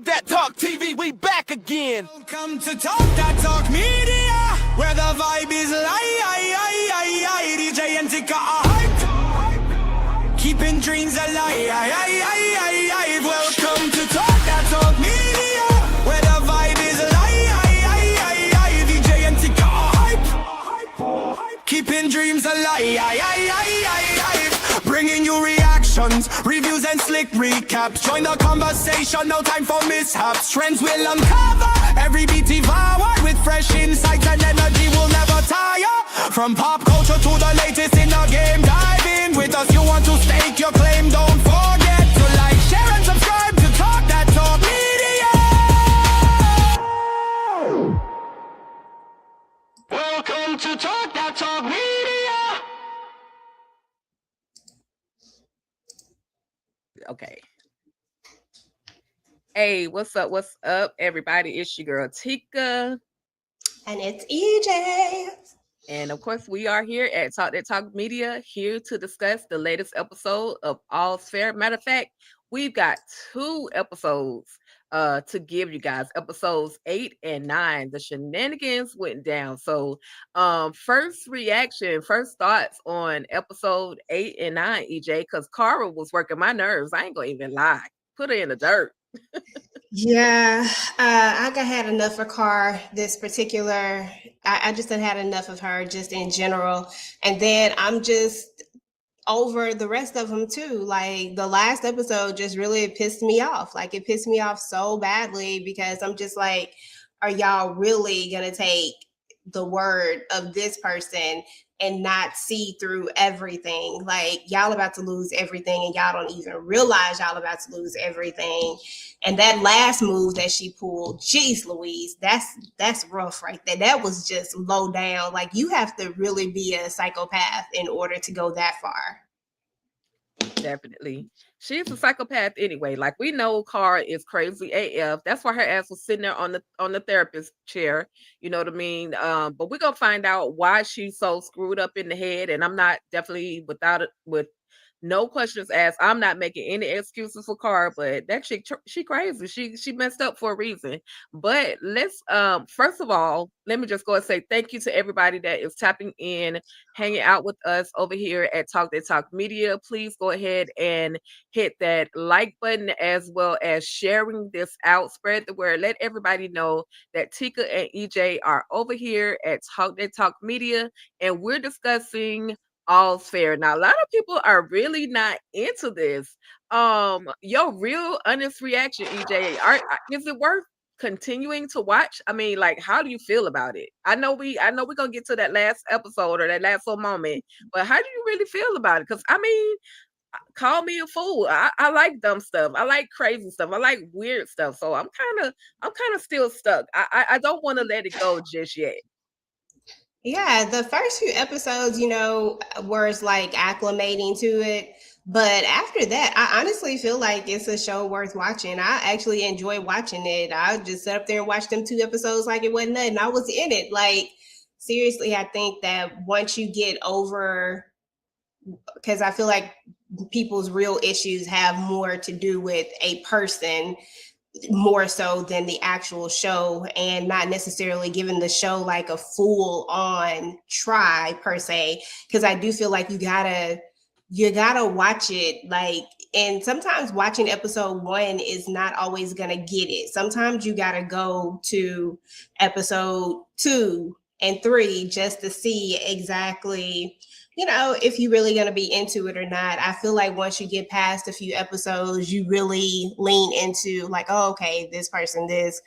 Talk That Talk TV, we back again. Welcome to Talk That Talk Media, where the vibe is live. DJ and Tika are hype, keeping dreams alive. Welcome to Talk That Talk Media, where the vibe is live. DJ and Tika are hype, keeping dreams alive. Bringing you reactions, reviews and slick recaps. Join the conversation, no time for mishaps. Trends will uncover, every beat devoured with fresh insights and energy will never tire. From pop culture to the latest in the game, dive in with us. You want to stake your claim, don't forget to like, share and subscribe to Talk That Talk Media. Welcome to Talk That Talk Media. Okay. Hey, what's up, everybody? It's your girl Tika. And it's EJ. And of course, we are here at Talk That Talk Media, here to discuss the latest episode of AllsFair. Matter of fact, we've got 2 episodes to give you guys. Episodes 8 and 9. The shenanigans went down. So first thoughts on episode 8 and 9, EJ, because Cara was working my nerves. I ain't gonna even lie. Put her in the dirt. Yeah, I had enough of Car this particular. I just had enough of her just in general. And then I'm just over the rest of them too. Like the last episode just really pissed me off. Like it pissed me off so badly because I'm just like, are y'all really gonna take the word of this person and not see through everything? Like y'all about to lose everything and y'all don't even realize y'all about to lose everything. And that last move that she pulled, geez Louise, that's rough right there. That was just low down. Like you have to really be a psychopath in order to go that far. Definitely. She's a psychopath anyway. Like we know Cara is crazy AF. That's why her ass was sitting there on the therapist chair. You know what I mean? But we're gonna find out why she's so screwed up in the head. And I'm not definitely with no questions asked. I'm not making any excuses for Cara, but that chick, she crazy. She messed up for a reason. But let's first of all, let me just go and say thank you to everybody that is tapping in, hanging out with us over here at Talk That Talk Media. Please go ahead and hit that like button as well as sharing this out. Spread the word. Let everybody know that Tika and EJ are over here at Talk That Talk Media, and we're discussing AllsFair. Now, a lot of people are really not into this. Your real honest reaction, EJ, is it worth continuing to watch? I mean, like, how do you feel about it? I know we're gonna get to that last episode or that last little moment, but how do you really feel about it? Because I mean, call me a fool. I like dumb stuff. I like crazy stuff. I like weird stuff. So I'm kind of still stuck. I don't want to let it go just yet. Yeah, the first few episodes, were like acclimating to it. But after that, I honestly feel like it's a show worth watching. I actually enjoy watching it. I just sat up there and watched them 2 episodes like it wasn't nothing. I was in it. Like, seriously, I think that once you get over, because I feel like people's real issues have more to do with a person more so than the actual show, and not necessarily giving the show like a full on try per se, because I do feel like you gotta watch it. Like, and sometimes watching episode 1 is not always gonna get it. Sometimes you gotta go to episode 2 and 3 just to see exactly if you're really going to be into it or not. I feel like once you get past a few episodes, you really lean into like, oh, okay, this person this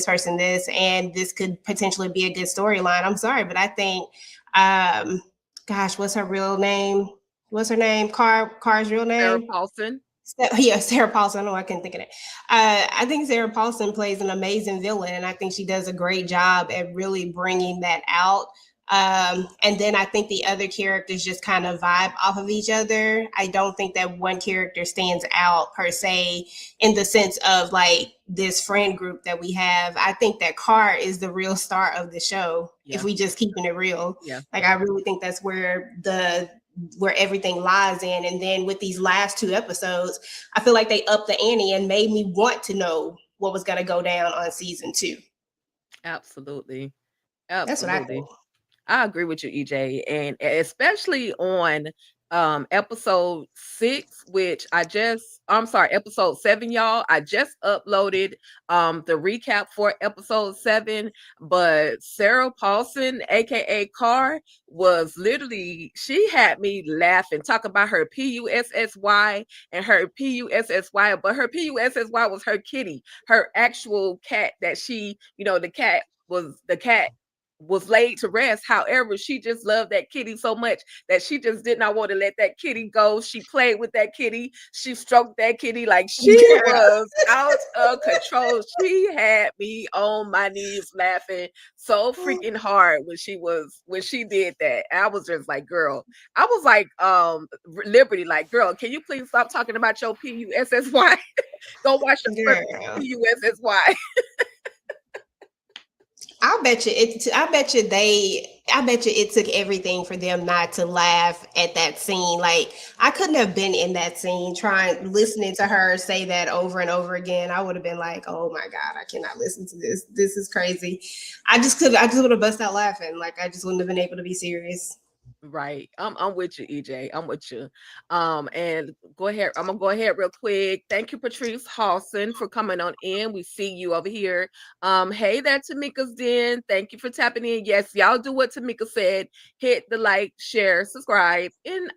person this, and this could potentially be a good storyline. I'm sorry, but I think, gosh, what's her real name? What's her name? Car's real name? Sarah Paulson. Yeah, Sarah Paulson. I couldn't think of it. I think Sarah Paulson plays an amazing villain, and I think she does a great job at really bringing that out. And then I think the other characters just kind of vibe off of each other. I don't think that one character stands out per se in the sense of like this friend group that we have. I think that Car is the real star of the show. Yeah. If we just keeping it real. Yeah. Like I really think that's where everything lies in. And then with these last 2 episodes, I feel like they upped the ante and made me want to know what was going to go down on season 2. Absolutely. That's what I Absolutely. think. I agree with you, EJ, and especially on episode 6, which I'm sorry, episode 7, y'all. I just uploaded the recap for episode 7, but Sarah Paulson, aka Carr, was literally, she had me laughing, talking about her PUSSY and her PUSSY, but her PUSSY was her kitty, her actual cat that she, the cat was laid to rest. However, she just loved that kitty so much that she just did not want to let that kitty go. She played with that kitty. She stroked that kitty like she was out of control. She had me on my knees laughing so freaking hard when she did that. I was just like, girl, I was like, Liberty, like, girl, can you please stop talking about your PUSSY? Go watch your PUSSY. I bet you it took everything for them not to laugh at that scene. Like, I couldn't have been in that scene listening to her say that over and over again. I would have been like, oh my God, I cannot listen to this. This is crazy. I just would have bust out laughing. Like, I just wouldn't have been able to be serious. Right. I'm with you, EJ. I'm with you. And go ahead. I'm gonna go ahead real quick. Thank you, Patrice Halson, for coming on in. We see you over here. Hey there, Tamika's Den. Thank you for tapping in. Yes, y'all do what Tamika said. Hit the like, share, subscribe, and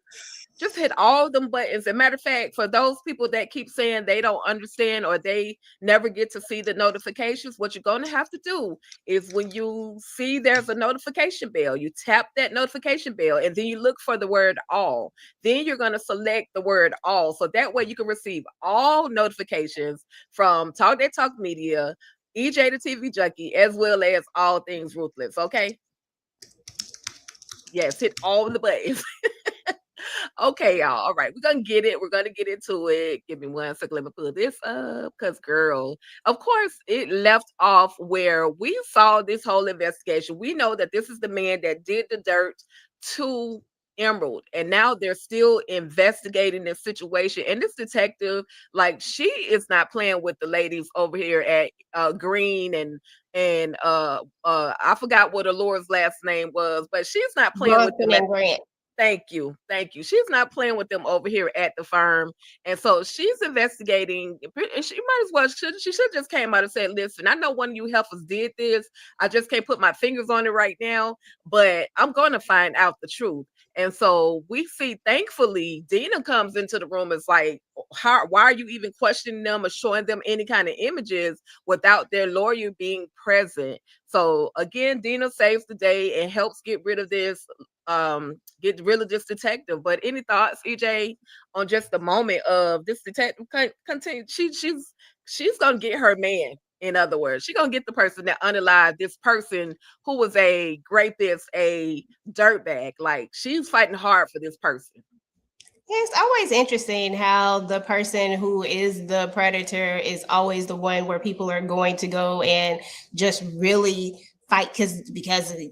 just hit all them buttons. As a matter of fact, for those people that keep saying they don't understand or they never get to see the notifications, what you're going to have to do is when you see there's a notification bell, you tap that notification bell and then you look for the word all. Then you're going to select the word all. So that way you can receive all notifications from Talk That Talk Media, EJ the TV Junkie, as well as All Things Ruthless. Okay. Yes, hit all the buttons. Okay, y'all. All right, we're gonna get it. We're gonna get into it. Give me 1 second. Let me pull this up. Cause girl, of course, it left off where we saw this whole investigation. We know that this is the man that did the dirt to Emerald, and now they're still investigating this situation. And this detective, like, she is not playing with the ladies over here at Green and I forgot what Alora's last name was, but she's not playing with Bronson them. and Grant. Thank you. Thank you. She's not playing with them over here at the firm. And so she's investigating. And she might as well, she should just came out and said, listen, I know one of you heifers did this. I just can't put my fingers on it right now, but I'm going to find out the truth. And so we see, thankfully, Dina comes into the room. It's like, why are you even questioning them or showing them any kind of images without their lawyer being present? So again, Dina saves the day and helps get rid of this detective. But any thoughts, EJ, on just the moment of this detective continue? She's gonna get her man. In other words, she's gonna get the person that unalived this person who was a rapist, a dirtbag. Like, she's fighting hard for this person. It's always interesting how the person who is the predator is always the one where people are going to go and just really fight because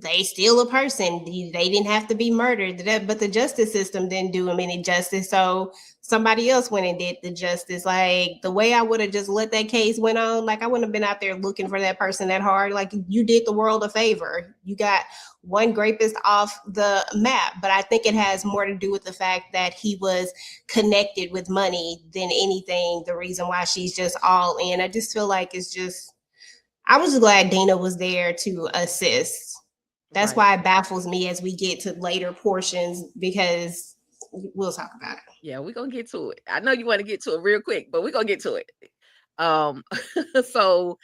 they still a person. They didn't have to be murdered, but the justice system didn't do them any justice. So somebody else went and did the justice. Like, the way I would have just let that case went on, like, I wouldn't have been out there looking for that person that hard. Like, you did the world a favor. You got one rapist off the map, but I think it has more to do with the fact that he was connected with money than anything. The reason why she's just all in. I just feel like I was glad Dina was there to assist. That's Right. why it baffles me as we get to later portions, because we'll talk about it. Yeah, we're gonna get to it. I know you want to get to it real quick, but we're gonna get to it. So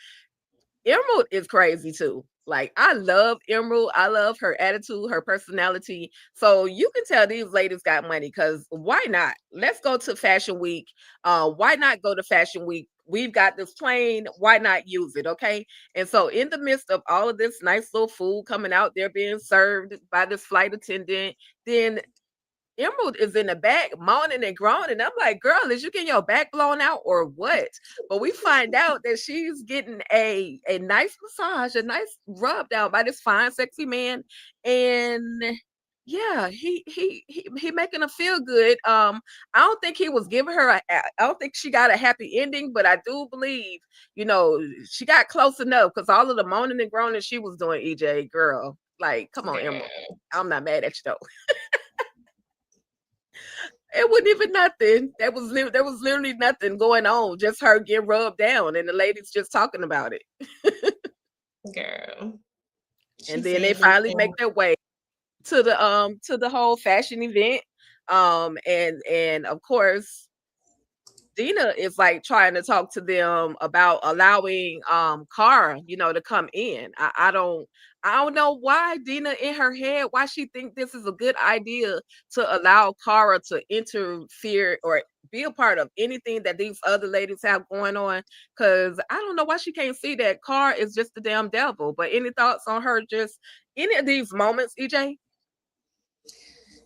Emerald is crazy too. Like, I love Emerald. I love her attitude, her personality. So you can tell these ladies got money, because why not? Let's go to Fashion Week. Why not go to Fashion Week? We've got this plane. Why not use it? Okay. And so in the midst of all of this nice little food coming out, they're being served by this flight attendant. Then Emerald is in the back moaning and groaning. I'm like, girl, is you getting your back blown out or what? But we find out that she's getting a nice massage, a nice rub down by this fine, sexy man. And Yeah, he making her feel good. I don't think he was giving her I don't think she got a happy ending, but I do believe, she got close enough because all of the moaning and groaning she was doing, EJ, girl. Like, come on, Emerald. Girl. I'm not mad at you though. It wasn't even nothing. There was literally nothing going on. Just her getting rubbed down and the ladies just talking about it. Girl. She And then they said, finally listen. make their way to the whole fashion event. And of course Dina is like trying to talk to them about allowing Cara, to come in. I don't know why Dina in her head, why she think this is a good idea to allow Cara to interfere or be a part of anything that these other ladies have going on. Cause I don't know why she can't see that Cara is just the damn devil. But any thoughts on her just any of these moments, EJ?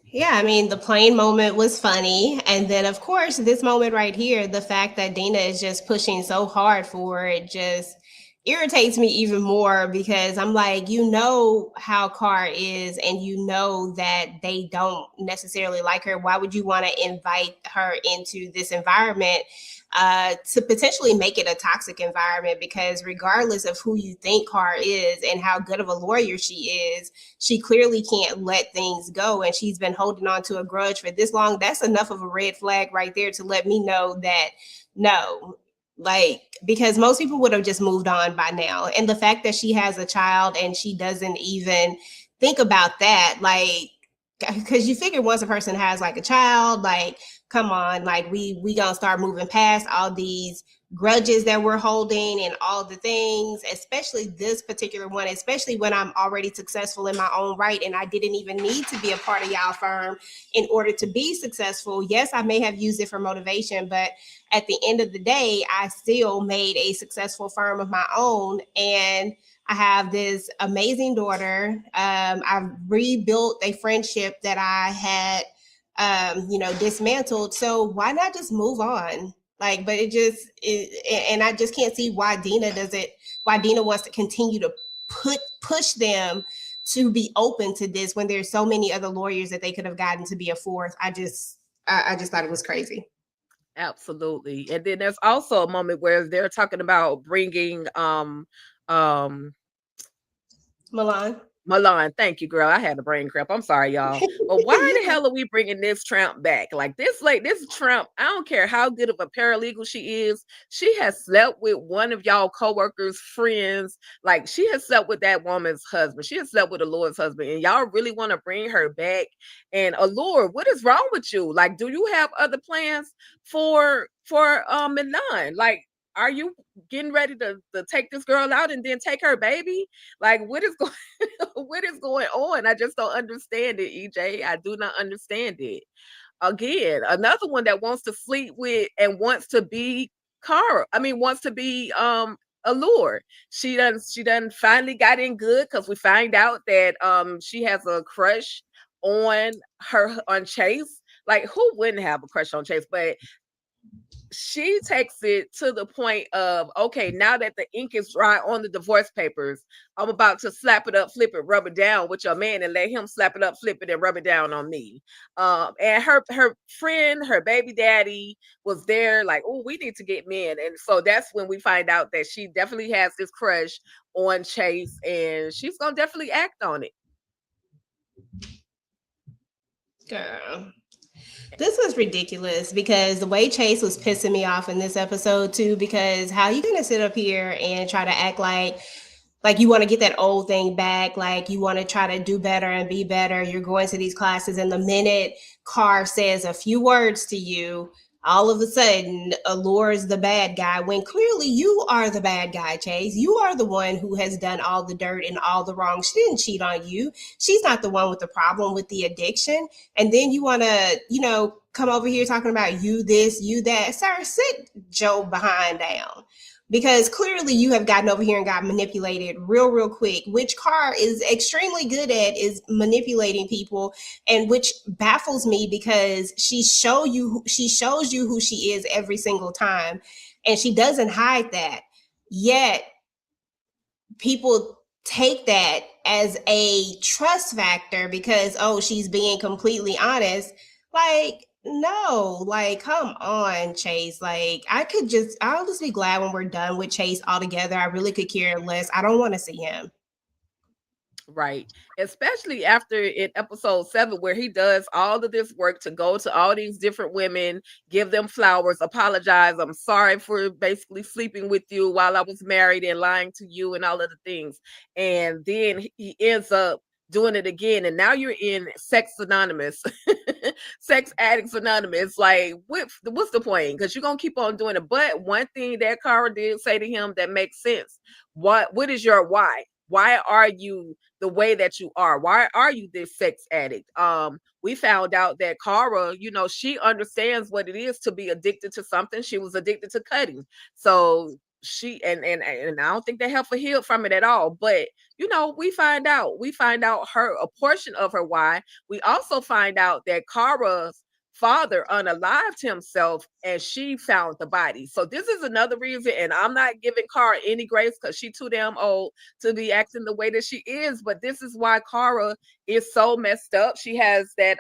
Yeah, I mean, the plane moment was funny. And then, of course, this moment right here, the fact that Dina is just pushing so hard for it just irritates me even more because I'm like, you know how Car is, and you know that they don't necessarily like her. Why would you want to invite her into this environment to potentially make it a toxic environment? Because regardless of who you think Car is and how good of a lawyer she is, she clearly can't let things go, and she's been holding on to a grudge for this long. That's enough of a red flag right there to let me know that no, like, because most people would have just moved on by now. And the fact that she has a child and she doesn't even think about that, like, because you figure once a person has like a child, like, come on, like, we gonna start moving past all these grudges that we're holding and all the things, especially this particular one, especially when I'm already successful in my own right and I didn't even need to be a part of y'all firm in order to be successful. Yes, I may have used it for motivation, but at the end of the day, I still made a successful firm of my own. And I have this amazing daughter. I've rebuilt a friendship that I had, dismantled. So why not just move on? Like, but and I just can't see why why Dina wants to continue to push them to be open to this when there's so many other lawyers that they could have gotten to be a fourth. I just thought it was crazy. Absolutely. And then there's also a moment where they're talking about bringing um Milan. Milan, thank you, girl. I had a brain cramp. I'm sorry, y'all. But why the hell are we bringing this tramp back? Like this tramp, I don't care how good of a paralegal she is. She has slept with one of y'all coworkers, friends. Like she has slept with that woman's husband. She has slept with Allure's husband. And y'all really want to bring her back? And Allure, what is wrong with you? Like, do you have other plans for Milan? Like, are you getting ready to take this girl out and then take her baby? Like, what is going what is going on? I just don't understand it, EJ. I do not understand it. Again, another one that wants to sleep with and wants to be wants to be Allure. She done finally got in good because we find out that she has a crush on Chase. Like, who wouldn't have a crush on Chase? But she takes it to the point of, okay, now that the ink is dry on the divorce papers, I'm about to slap it up, flip it, rub it down with your man and let him slap it up, flip it, and rub it down on me. And her friend, her baby daddy was there, like, oh, we need to get men. And so that's when we find out that she definitely has this crush on Chase, and she's gonna definitely act on it. Girl. This was ridiculous because the way Chase was pissing me off in this episode too, because how you gonna sit up here and try to act like you want to get that old thing back, like you want to try to do better and be better. You're going to these classes, and the minute Carr says a few words to you, all of a sudden Allure's the bad guy, when clearly you are the bad guy, Chase. You are the one who has done all the dirt and all the wrong. She didn't cheat on you. She's not the one with the problem with the addiction. And then you want to, come over here talking about you this, you that. Sir, sit Joe behind down. Because clearly you have gotten over here and got manipulated real quick, which Carr is extremely good at, is manipulating people, and which baffles me because she shows you who she is every single time, and she doesn't hide that. Yet people take that as a trust factor because, oh, she's being completely honest. Like, no, like, come on, Chase. Like, I'll just be glad when we're done with Chase altogether. I really could care less. I don't want to see him. Right. Especially after in episode 7, where he does all of this work to go to all these different women, give them flowers, apologize. I'm sorry for basically sleeping with you while I was married and lying to you and all of the things. And then he ends up doing it again. And now you're in Sex Anonymous, Sex Addicts Anonymous. Like, what's the point? Because you're going to keep on doing it. But one thing that Cara did say to him that makes sense. What is your why? Why are you the way that you are? Why are you this sex addict? We found out that Cara, she understands what it is to be addicted to something. She was addicted to cutting. So she and I don't think that helped her heal from it at all. But we find out her a portion of her why. We also find out that Cara's father unalived himself and she found the body. So this is another reason, and I'm not giving Cara any grace because she's too damn old to be acting the way that she is, but this is why Cara is so messed up. She has that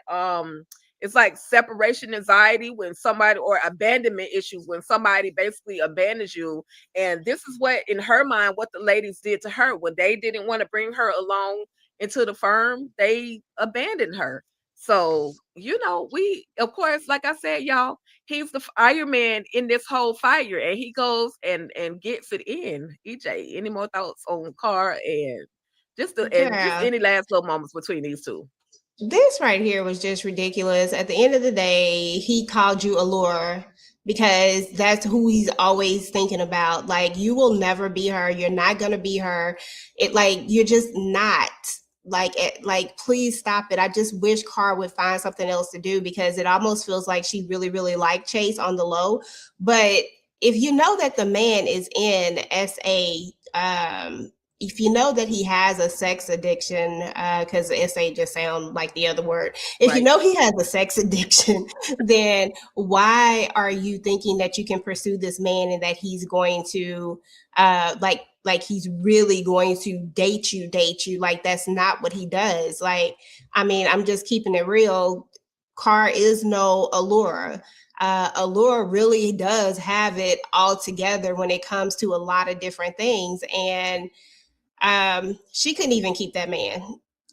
it's like separation anxiety when somebody, or abandonment issues when somebody basically abandons you. And this is what, in her mind, what the ladies did to her when they didn't want to bring her along into the firm. They abandoned her. So, we, of course, like I said, y'all, he's the Iron Man in this whole fire, and he goes and gets it in. EJ, any more thoughts on Cara and just Girl, any last little moments between these two? this right here was just ridiculous. At the end of the day, he called you Allure because that's who he's always thinking about. Like, you will never be her. You're not gonna be her. It like you're just not. Like, please stop it. I just wish Carr would find something else to do because it almost feels like she really, really liked Chase on the low. But if you know that the man is in SA, if you know that he has a sex addiction, because SA just sound like the other word. If you Right. know he has a sex addiction, then why are you thinking that you can pursue this man and that he's going to, like he's really going to date you? Like, that's not what he does. Like, I mean, I'm just keeping it real. Carr is no Allura. Allura really does have it all together when it comes to a lot of different things. And she couldn't even keep that man.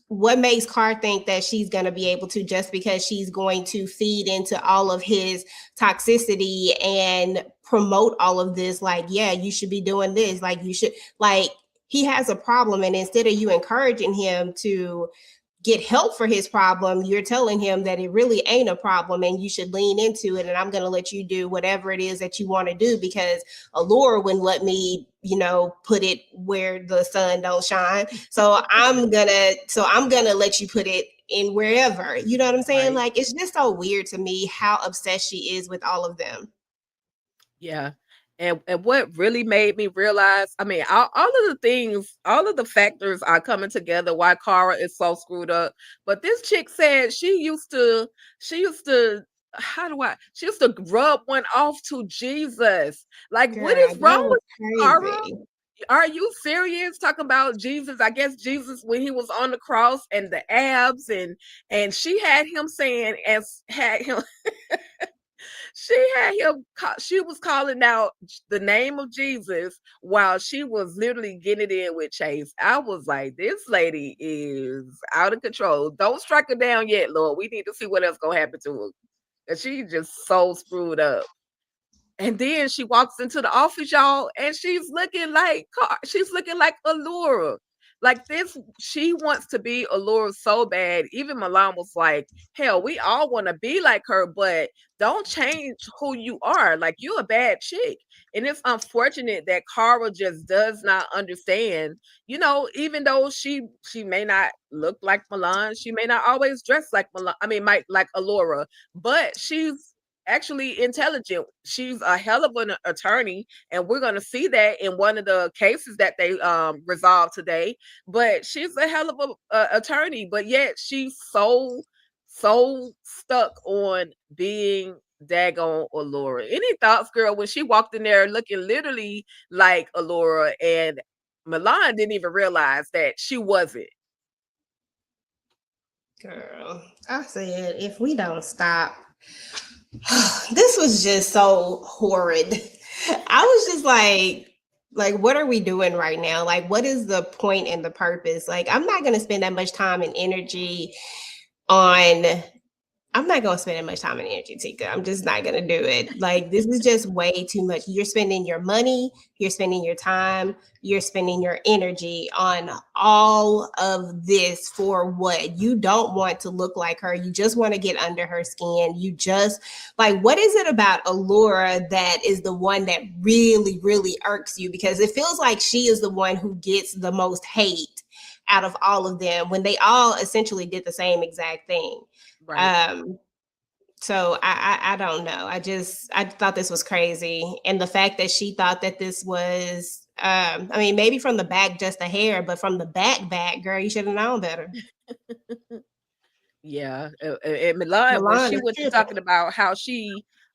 What makes Carr think that she's going to be able to, just because she's going to feed into all of his toxicity and promote all of this? Like, yeah, you should be doing this. Like, you should, like, he has a problem. And instead of you encouraging him to get help for his problem, you're telling him that it really ain't a problem and you should lean into it. And I'm going to let you do whatever it is that you want to do because Allure wouldn't let me, put it where the sun don't shine. So I'm gonna let you put it in wherever. You know what I'm saying? Right. Like, it's just so weird to me how obsessed she is with all of them. Yeah. And what really made me realize, I mean, all of the things, all of the factors are coming together why Cara is so screwed up. But this chick said she used to, she used to rub one off to Jesus. Like, what Girl, is wrong that was with Cara? crazy. Are you serious? Talk about Jesus. I guess Jesus when he was on the cross and the abs, and she had him saying, and had him she was calling out the name of Jesus while she was literally getting it in with Chase. I was like, this lady is out of control. Don't strike her down yet, Lord. We need to see what else gonna happen to her. And she just so screwed up. And then she walks into the office, y'all, and she's looking like Allura. Like this, she wants to be Allura so bad. Even Milan was like, hell, we all want to be like her, but don't change who you are. Like, you're a bad chick. And it's unfortunate that Cara just does not understand, even though she may not look like Milan, she may not always dress like Milan, I mean, might like Allura, but she's actually intelligent. She's a hell of an attorney, and we're going to see that in one of the cases that they resolved today. But she's a hell of a attorney, but yet she's so stuck on being daggone Allura. Any thoughts, girl, when she walked in there looking literally like Allura, and Milan didn't even realize that she wasn't. Girl, I said if we don't stop, this was just so horrid. I was just like, what are we doing right now? Like, what is the point and the purpose? Like, I'm not going to spend that much time and energy on I'm not gonna spend that much time and energy, Tika. I'm just not gonna do it. Like, this is just way too much. You're spending your money, you're spending your time, you're spending your energy on all of this for what? You don't want to look like her. You just want to get under her skin. You just like, what is it about Allura that is the one that really, really irks you? Because it feels like she is the one who gets the most hate out of all of them when they all essentially did the same exact thing. Right. So I don't know. I thought this was crazy. And the fact that she thought that this was I mean, maybe from the back just a hair, but from the back, girl, you should have known better. Yeah, and Milan, when Milan she is was tripping. talking about how she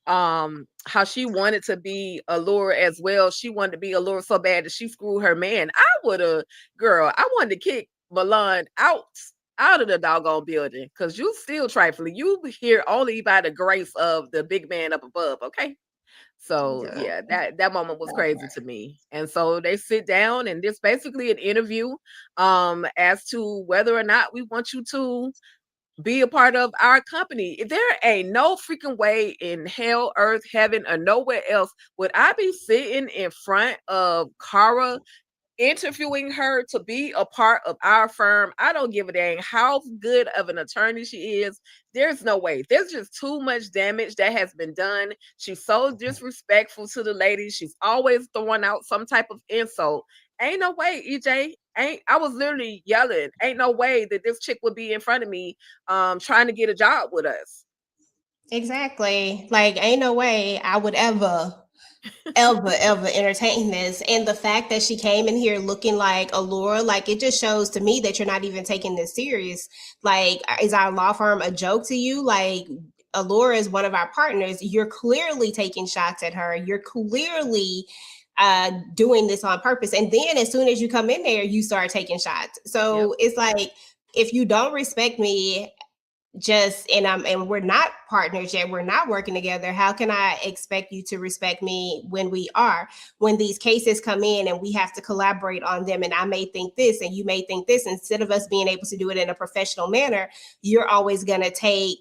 wanted to be Allura as well, she wanted to be Allura so bad that she screwed her man. I would have, girl, I wanted to kick Milan out of the doggone building because you still trifling. You here only by the grace of the big man up above, okay? So Girl, yeah, that moment was crazy to me. And so they sit down and it's basically an interview as to whether or not we want you to be a part of our company. There ain't no freaking way in hell, earth, heaven, or nowhere else would I be sitting in front of Kara interviewing her to be a part of our firm. I don't give a dang how good of an attorney she is. There's no way. There's just too much damage that has been done. She's so disrespectful to the ladies. She's always throwing out some type of insult. Ain't no way, EJ. Ain't I was literally yelling. Ain't no way that this chick would be in front of me trying to get a job with us. exactly. Like, ain't no way I would ever entertain this. And the fact that she came in here looking like Allura, like, it just shows to me that you're not even taking this serious. Like, is our law firm a joke to you? Like, Allura is one of our partners. You're clearly taking shots at her. You're clearly doing this on purpose. And then as soon as you come in there, you start taking shots. Yep. So it's like, if you don't respect me, and we're not partners yet, we're not working together, how can I expect you to respect me when we are? When these cases come in and we have to collaborate on them, and I may think this and you may think this, instead of us being able to do it in a professional manner, you're always going to take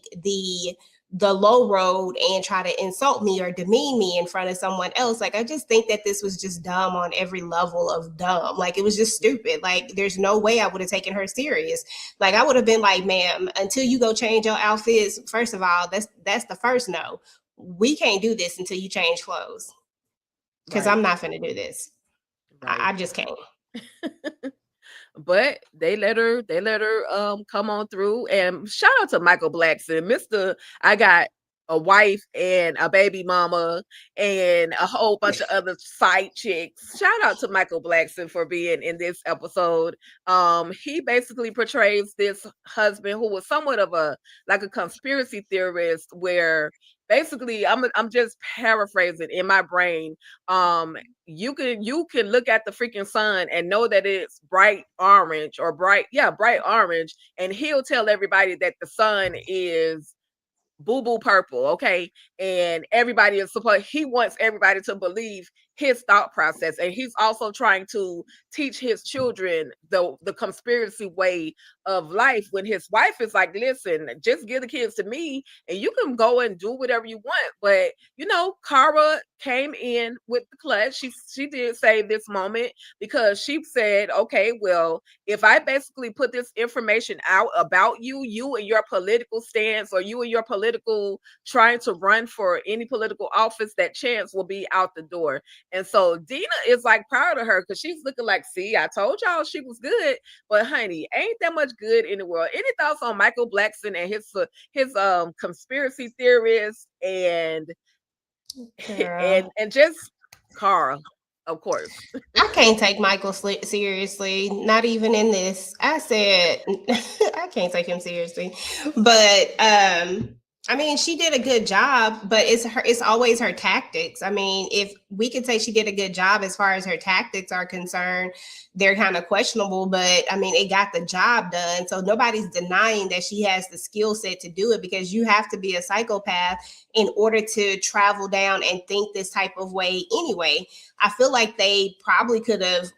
the low road and try to insult me or demean me in front of someone else. Like, I just think that this was just dumb on every level of dumb. Like, it was just stupid. Like, there's no way I would have taken her serious. Like, I would have been like, ma'am, until you go change your outfits, first of all, that's the first no. We can't do this until you change clothes. Because Right. I'm not gonna do this. Right. I just can't. But they let her come on through, and shout out to Michael Blackson, Mr. I got a wife and a baby mama and a whole bunch of other side chicks. Shout out to Michael Blackson for being in this episode. He basically portrays this husband who was somewhat of a like a conspiracy theorist, where basically I'm just paraphrasing in my brain. You can look at the freaking sun and know that it's bright orange or bright orange, and he'll tell everybody that the sun is boo boo purple, okay? And everybody is supposed he wants everybody to believe his thought process, and he's also trying to teach his children the conspiracy way of life, when his wife is like, listen, just give the kids to me and you can go and do whatever you want. But Kara came in with the clutch. She did save this moment because she said, okay, well, if I basically put this information out about you and your political stance, or you and your political trying to run for any political office, that chance will be out the door. And so Dina is like proud of her because she's looking like, see, I told y'all she was good, but honey, ain't that much good in the world. Any thoughts on Michael Blackson and his conspiracy theorists and Girl, and just Carl, of course. I can't take Michael seriously, not even in this. I said I can't take him seriously. But I mean, she did a good job, but it's always her tactics. I mean, if we could say she did a good job as far as her tactics are concerned, they're kind of questionable, but I mean, it got the job done. So nobody's denying that she has the skill set to do it, because you have to be a psychopath in order to travel down and think this type of way anyway. I feel like they probably could have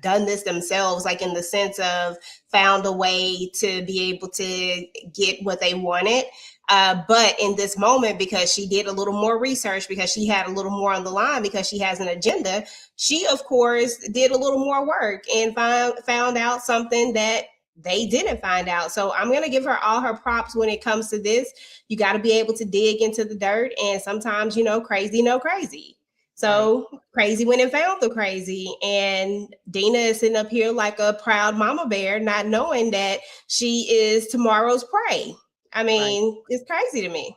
done this themselves, like in the sense of found a way to be able to get what they wanted. But in this moment, because she did a little more research, because she had a little more on the line, because she has an agenda, she, of course, did a little more work and found out something that they didn't find out. So I'm going to give her all her props when it comes to this. You got to be able to dig into the dirt. And sometimes, crazy, no crazy. So crazy went and found the crazy. And Dina is sitting up here like a proud mama bear, not knowing that she is tomorrow's prey. I mean, It's crazy to me.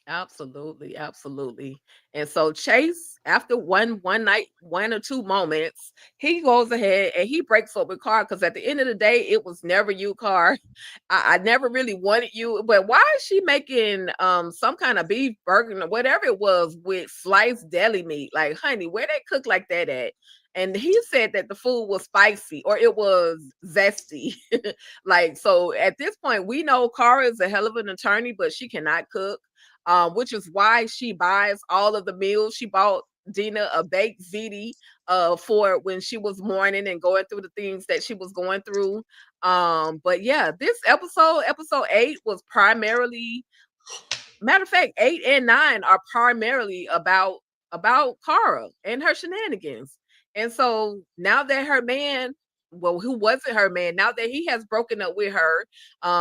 Absolutely, absolutely. And so Chase, after one night, 1 or 2 moments, he goes ahead and he breaks up with Carr, because at the end of the day, it was never you, Carr. I never really wanted you, but why is she making some kind of beef burger or whatever it was with sliced deli meat? Like, honey, where they cook like that at? And he said that the food was spicy or it was zesty. Like, so at this point, we know Cara is a hell of an attorney, but she cannot cook. Which is why she buys all of the meals. She bought Dina a baked ziti for when she was mourning and going through the things that she was going through. But yeah, this episode 8, was primarily, matter of fact, 8 and 9 are primarily about Cara and her shenanigans. And so now that her man, well, who wasn't her man, now that he has broken up with her,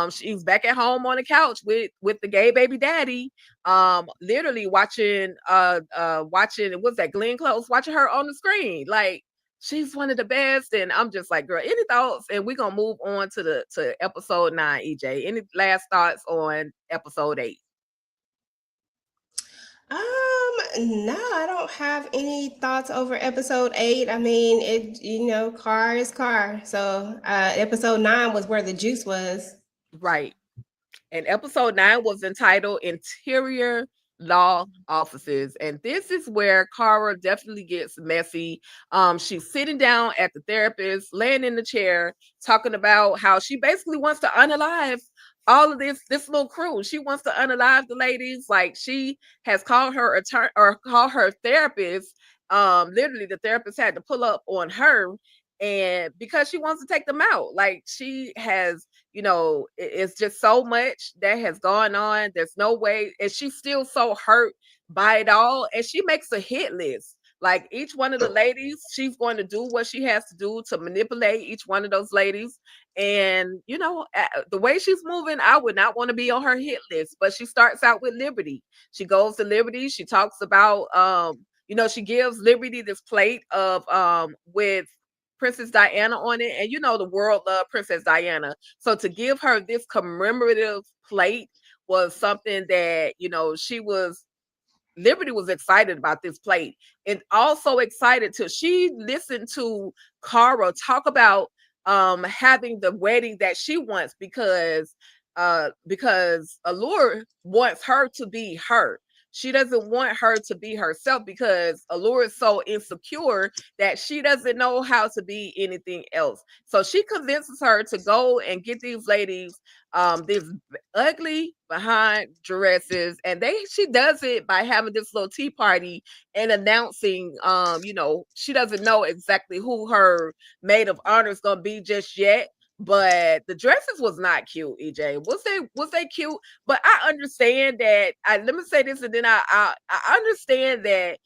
she's back at home on the couch with the gay baby daddy, literally watching what's that, Glenn Close, watching her on the screen. Like, she's one of the best. And I'm just like, girl, any thoughts? And we're gonna move on to episode 9. EJ, any last thoughts on episode 8? No, I don't have any thoughts over episode 8. I mean, car is car. So, episode 9 was where the juice was. Right. And episode 9 was entitled Interior Law Offices. And this is where Cara definitely gets messy. She's sitting down at the therapist, laying in the chair, talking about how she basically wants to unalive all of this little crew. She wants to unalive the ladies. Like, she has called her attorney or called her therapist. Literally, the therapist had to pull up on her, and because she wants to take them out. Like, she has, it's just so much that has gone on. There's no way, and she's still so hurt by it all. And she makes a hit list. Like, each one of the ladies, she's going to do what she has to do to manipulate each one of those ladies. And, the way she's moving, I would not want to be on her hit list. But she starts out with Liberty. She goes to Liberty. She talks about, she gives Liberty this plate of with Princess Diana on it. And the world loved Princess Diana. So to give her this commemorative plate was something that, Liberty was excited about this plate, and also excited she listened to Cara talk about having the wedding that she wants, because Allure wants her to be her. She doesn't want her to be herself, because Allure is so insecure that she doesn't know how to be anything else. So she convinces her to go and get these ladies these ugly behind dresses, and she does it by having this little tea party and announcing, she doesn't know exactly who her maid of honor is gonna be just yet. But the dresses was not cute, EJ. Was they cute? But I understand that. Let me say this, and then I understand that,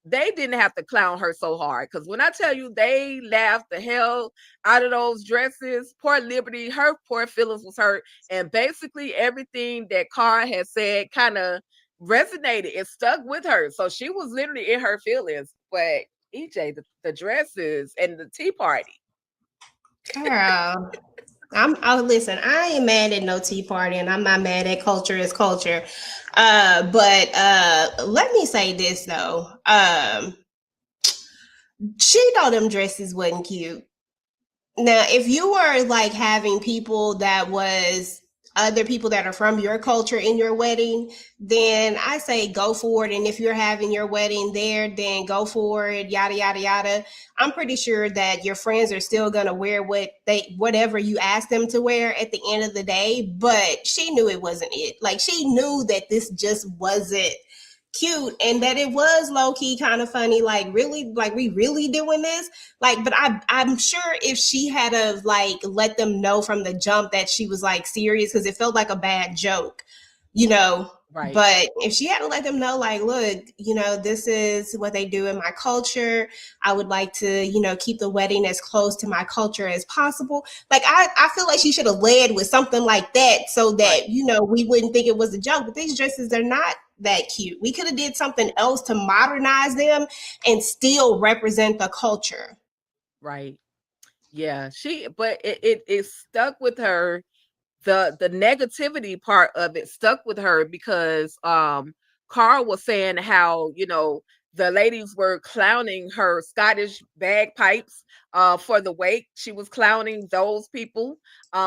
they didn't have to clown her so hard. Because when I tell you, they laughed the hell out of those dresses. Poor Liberty, her poor feelings was hurt. And basically everything that Cara had said kind of resonated. It stuck with her. So she was literally in her feelings. But EJ, the dresses and the tea party. Girl. Listen, I ain't mad at no tea party, and I'm not mad at culture is culture. But let me say this though. She thought them dresses wasn't cute. Now, if you were like having people that was other people that are from your culture in your wedding, then I say go for it. And if you're having your wedding there, then go for it, yada yada yada. I'm pretty sure that your friends are still gonna wear whatever you ask them to wear at the end of the day. But she knew it wasn't it. Like she knew that this just wasn't cute and that it was low-key kind of funny, like really, like we really doing this, like, but I'm sure if she had of like let them know from the jump that she was like serious, because it felt like a bad joke, you know. Right. But if she had to let them know, like, look, this is what they do in my culture. I would like to, keep the wedding as close to my culture as possible. Like, I feel like she should have led with something like that so that, Right. We wouldn't think it was a joke. But these dresses are not that cute. We could have did something else to modernize them and still represent the culture. Right. Yeah. But it stuck with her. The negativity part of it stuck with her because Carl was saying how, the ladies were clowning her Scottish bagpipes for the wake. She was clowning those people.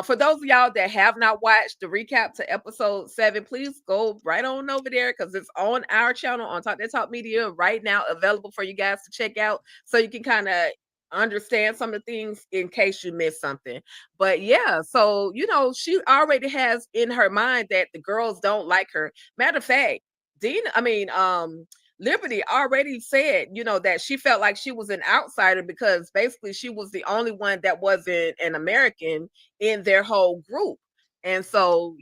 For those of y'all that have not watched the recap to episode 7, please go right on over there because it's on our channel on Talk That Talk Media right now, available for you guys to check out so you can kind of understand some of the things in case you missed something. But yeah, so she already has in her mind that the girls don't like her. Matter of fact, Liberty already said, that she felt like she was an outsider because basically she was the only one that wasn't an American in their whole group. And so,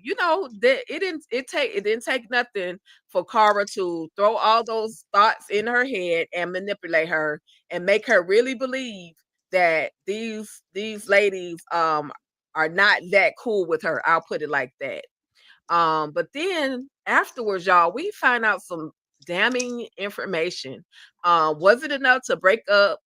that it didn't take nothing for Cara to throw all those thoughts in her head and manipulate her and make her really believe that these ladies are not that cool with her. I'll put it like that. But then afterwards, y'all, we find out some damning information. Was it enough to break up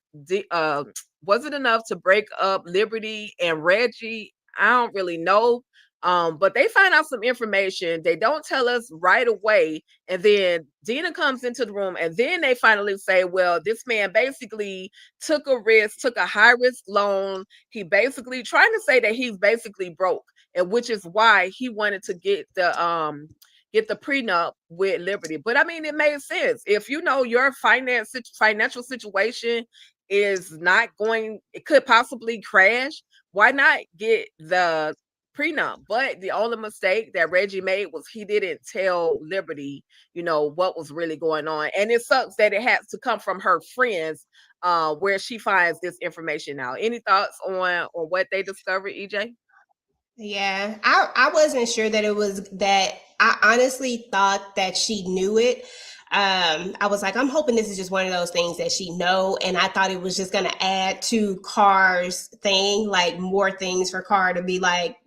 was it enough to break up Liberty and Reggie? I don't really know. But they find out some information. They don't tell us right away. And then Dina comes into the room, and then they finally say, well, this man basically took a risk, took a high risk loan. He basically trying to say that he's basically broke, and which is why he wanted to get the prenup with Liberty. But I mean, it made sense. If your financial situation is not going, it could possibly crash. Why not get the prenup? But the only mistake that Reggie made was he didn't tell Liberty, what was really going on. And it sucks that it has to come from her friends, where she finds this information out. Any thoughts on what they discovered, EJ? Yeah, I wasn't sure that it was that. I honestly thought that she knew it. I was like, I'm hoping this is just one of those things that she know, and I thought it was just gonna add to Car's thing, like more things for Car to be like,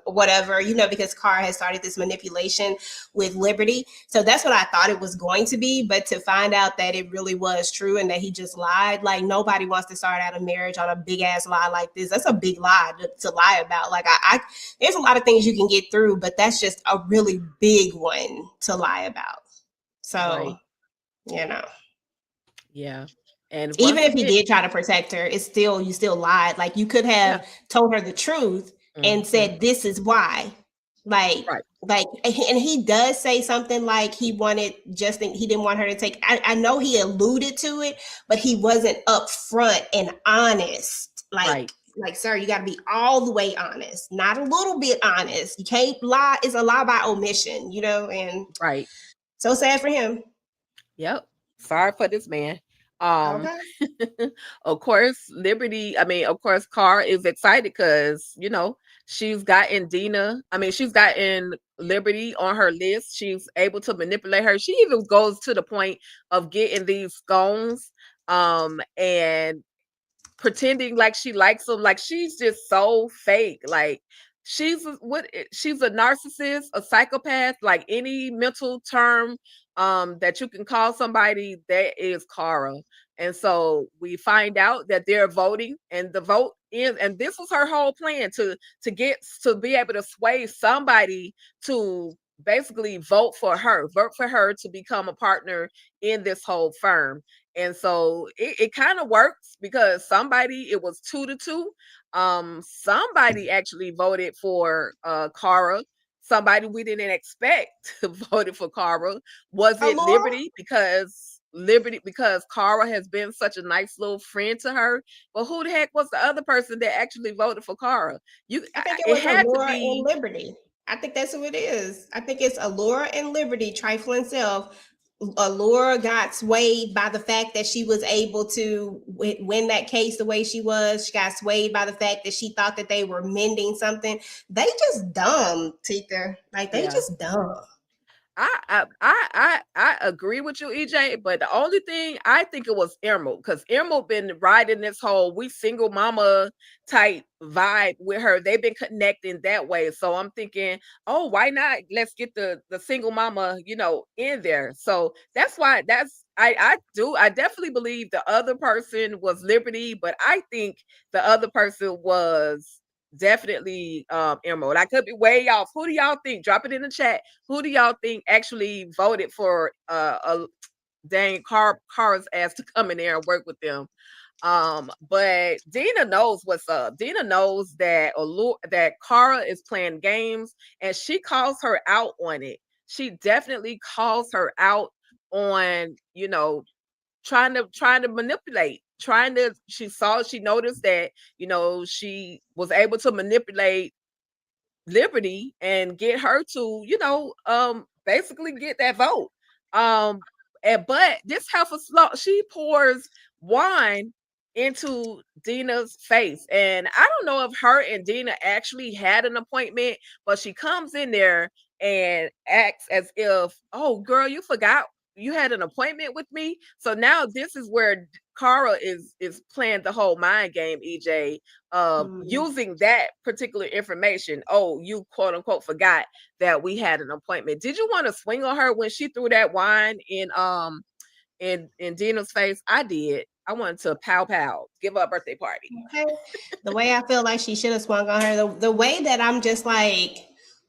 whatever, because Car has started this manipulation with Liberty. So that's what I thought it was going to be. But to find out that it really was true and that he just lied, like nobody wants to start out a marriage on a big ass lie like this. That's a big lie to lie about. Like I there's a lot of things you can get through, but that's just a really big one to lie about. So, Right. Yeah. And even if he did try to protect her, you still lied. Like you could have told her the truth and said, this is why. Like, and he does say something like he didn't want her to take, I know he alluded to it, but he wasn't upfront and honest. Like, sir, you got to be all the way honest, not a little bit honest. You can't lie. It's a lie by omission, and right. So sad for him. Yep. Sorry for this man. Okay. Of course, Car is excited because, she's gotten Liberty on her list. She's able to manipulate her. She even goes to the point of getting these scones, and pretending like she likes them. Like she's just so fake. Like she's a narcissist, a psychopath, like any mental term that you can call somebody, that is Cara. And so we find out that they're voting, and the vote is, and this was her whole plan to be able to sway somebody to basically vote for her to become a partner in this whole firm. And so it kind of works because it was 2-2. Somebody actually voted for Cara, somebody we didn't expect voted for Cara? Was it Laura? Liberty because Cara has been such a nice little friend to her? But who the heck was the other person that actually voted for Cara? I think it It was had to Allura and be. Liberty. I think that's who it is. I think it's Allura and Liberty trifling self. Allura got swayed by the fact that she was able to win that case the way she was. She got swayed by the fact that she thought that they were mending something. They just dumb, Tika. Like they Yeah. just dumb. I agree with you, EJ. But the only thing I think it was Emerald, because Emerald been riding this whole we single mama type vibe with her. They've been connecting that way. So I'm thinking, oh, why not? Let's get the single mama, in there. So that's why I definitely believe the other person was Liberty, but I think the other person was definitely Emerald. I could be way off. Who do y'all think? Drop it in the chat. Who do y'all think actually voted for a dang Cara's ass to come in there and work with them? But Dina knows what's up. Dina knows that that Cara is playing games, and she calls her out on it. She definitely calls her out on, trying to manipulate, she noticed that, she was able to manipulate Liberty and get her to, basically get that vote. But this heifer slow, she pours wine into Dina's face. And I don't know if her and Dina actually had an appointment, but she comes in there and acts as if, oh girl, you forgot you had an appointment with me. So now this is where Cara is playing the whole mind game, EJ, using that particular information. Oh, you quote unquote forgot that we had an appointment. Did you want to swing on her when she threw that wine in Dina's face? I did. I wanted to pow, give her a birthday party. Okay. The way I feel like she should have swung on her, the way that I'm just like,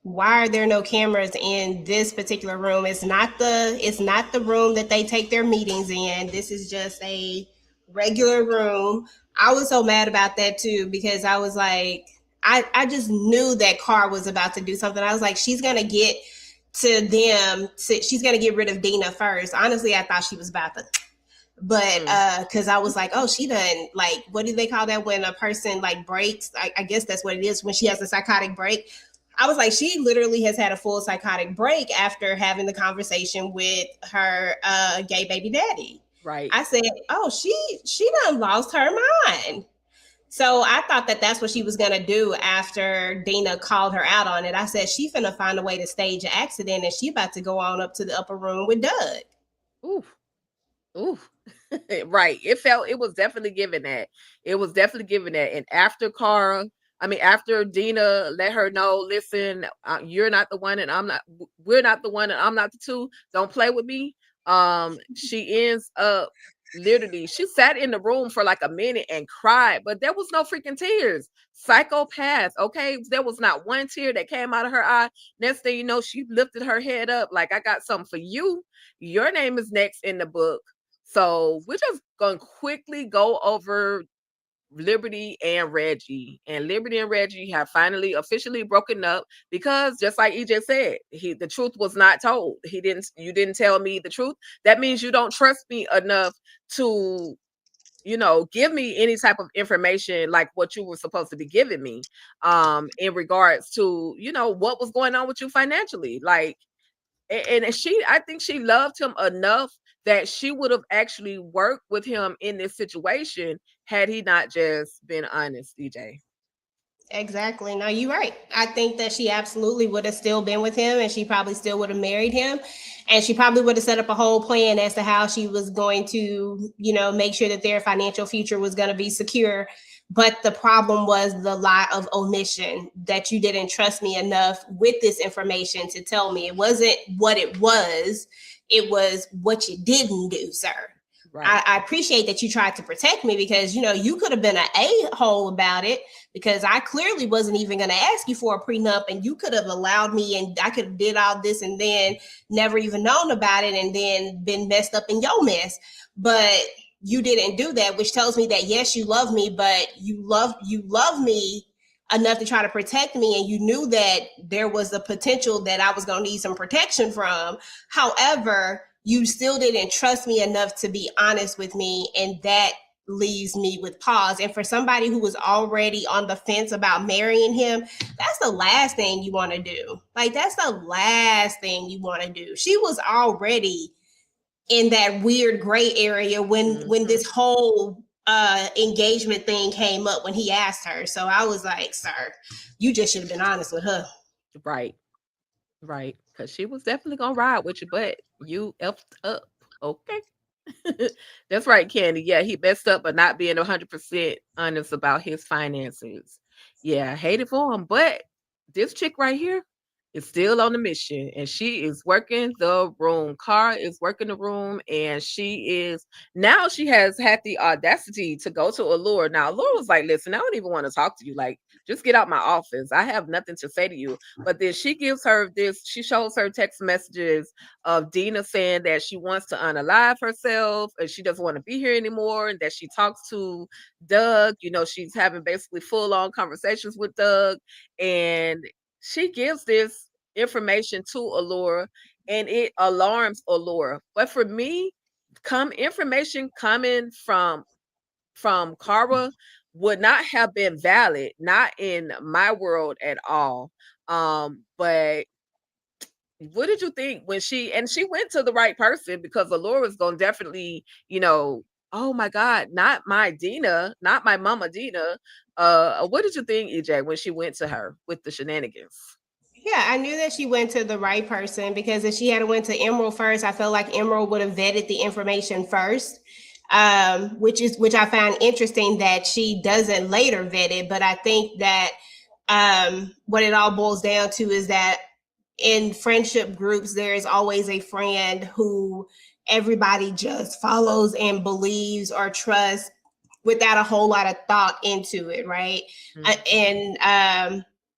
why are there no cameras in this particular room? It's not the room that they take their meetings in. This is just a regular room. I was so mad about that too, because I was like, I just knew that Car was about to do something. I was like, she's gonna get to them. She's gonna get rid of Dina first. Honestly, I thought she was about to. But because I was like, oh, she done, like, what do they call that when a person like breaks? I guess that's what it is when she has a psychotic break. I was like, she literally has had a full psychotic break after having the conversation with her gay baby daddy. Right. I said, oh, she done lost her mind. So I thought that that's what she was going to do after Dina called her out on it. I said, she finna find a way to stage an accident and she about to go on up to the upper room with Doug. Ooh. Right. It was definitely given that. It was definitely given that. And after after Dina let her know, listen, you're not the one and we're not the one and I'm not the two. Don't play with me. She ends up literally, she sat in the room for like a minute and cried, but there was no freaking tears. Psychopath. Okay. There was not one tear that came out of her eye. Next thing you know, she lifted her head up like, I got something for you. Your name is next in the book. So we're just going to quickly go over Liberty and Reggie. And Liberty and Reggie have finally officially broken up because, just like EJ said, the truth was not told. You didn't tell me the truth. That means you don't trust me enough to, give me any type of information like what you were supposed to be giving me in regards to, what was going on with you financially. Like, and I think she loved him enough that she would have actually worked with him in this situation had he not just been honest, DJ. Exactly. No, you're right. I think that she absolutely would have still been with him and she probably still would have married him. And she probably would have set up a whole plan as to how she was going to, make sure that their financial future was going to be secure. But the problem was the lie of omission, that you didn't trust me enough with this information to tell me. It wasn't what it was what you didn't do, sir. Right. I appreciate that you tried to protect me because, you could have been an a-hole about it because I clearly wasn't even going to ask you for a prenup and you could have allowed me and I could have did all this and then never even known about it and then been messed up in your mess. But you didn't do that, which tells me that, yes, you love me, but you love me enough to try to protect me, and you knew that there was the potential that I was going to need some protection from. However, you still didn't trust me enough to be honest with me, and that leaves me with pause. And for somebody who was already on the fence about marrying him, that's the last thing you want to do. Like, that's the last thing you want to do. She was already in that weird gray area when this whole engagement thing came up when he asked her. So I was like, sir, you just should have been honest with her. Right. Because she was definitely gonna ride with you, but you effed up. Okay. That's right, Candy. Yeah, he messed up by not being 100% honest about his finances. Yeah, I hate it for him. But this chick right here is still on the mission, and she is working the room. Cara is working the room, and she has had the audacity to go to Allure. Now, Allure was like, listen, I don't even want to talk to you. Like, just get out my office. I have nothing to say to you. But then she shows her text messages of Dina saying that she wants to unalive herself and she doesn't want to be here anymore, and that she talks to Doug. She's having basically full-on conversations with Doug, and she gives this information to Allura, and it alarms Allura. But for me, information coming from Cara would not have been valid, not in my world at all. But what did you think when she went to the right person, because Allura's gonna definitely, oh my God, not my Dina, not my mama Dina. What did you think, EJ, when she went to her with the shenanigans? Yeah, I knew that she went to the right person, because if she had went to Emerald first, I felt like Emerald would have vetted the information first, which I found interesting that she doesn't later vet it. But I think that what it all boils down to is that in friendship groups, there is always a friend who everybody just follows and believes or trusts without a whole lot of thought into it, right?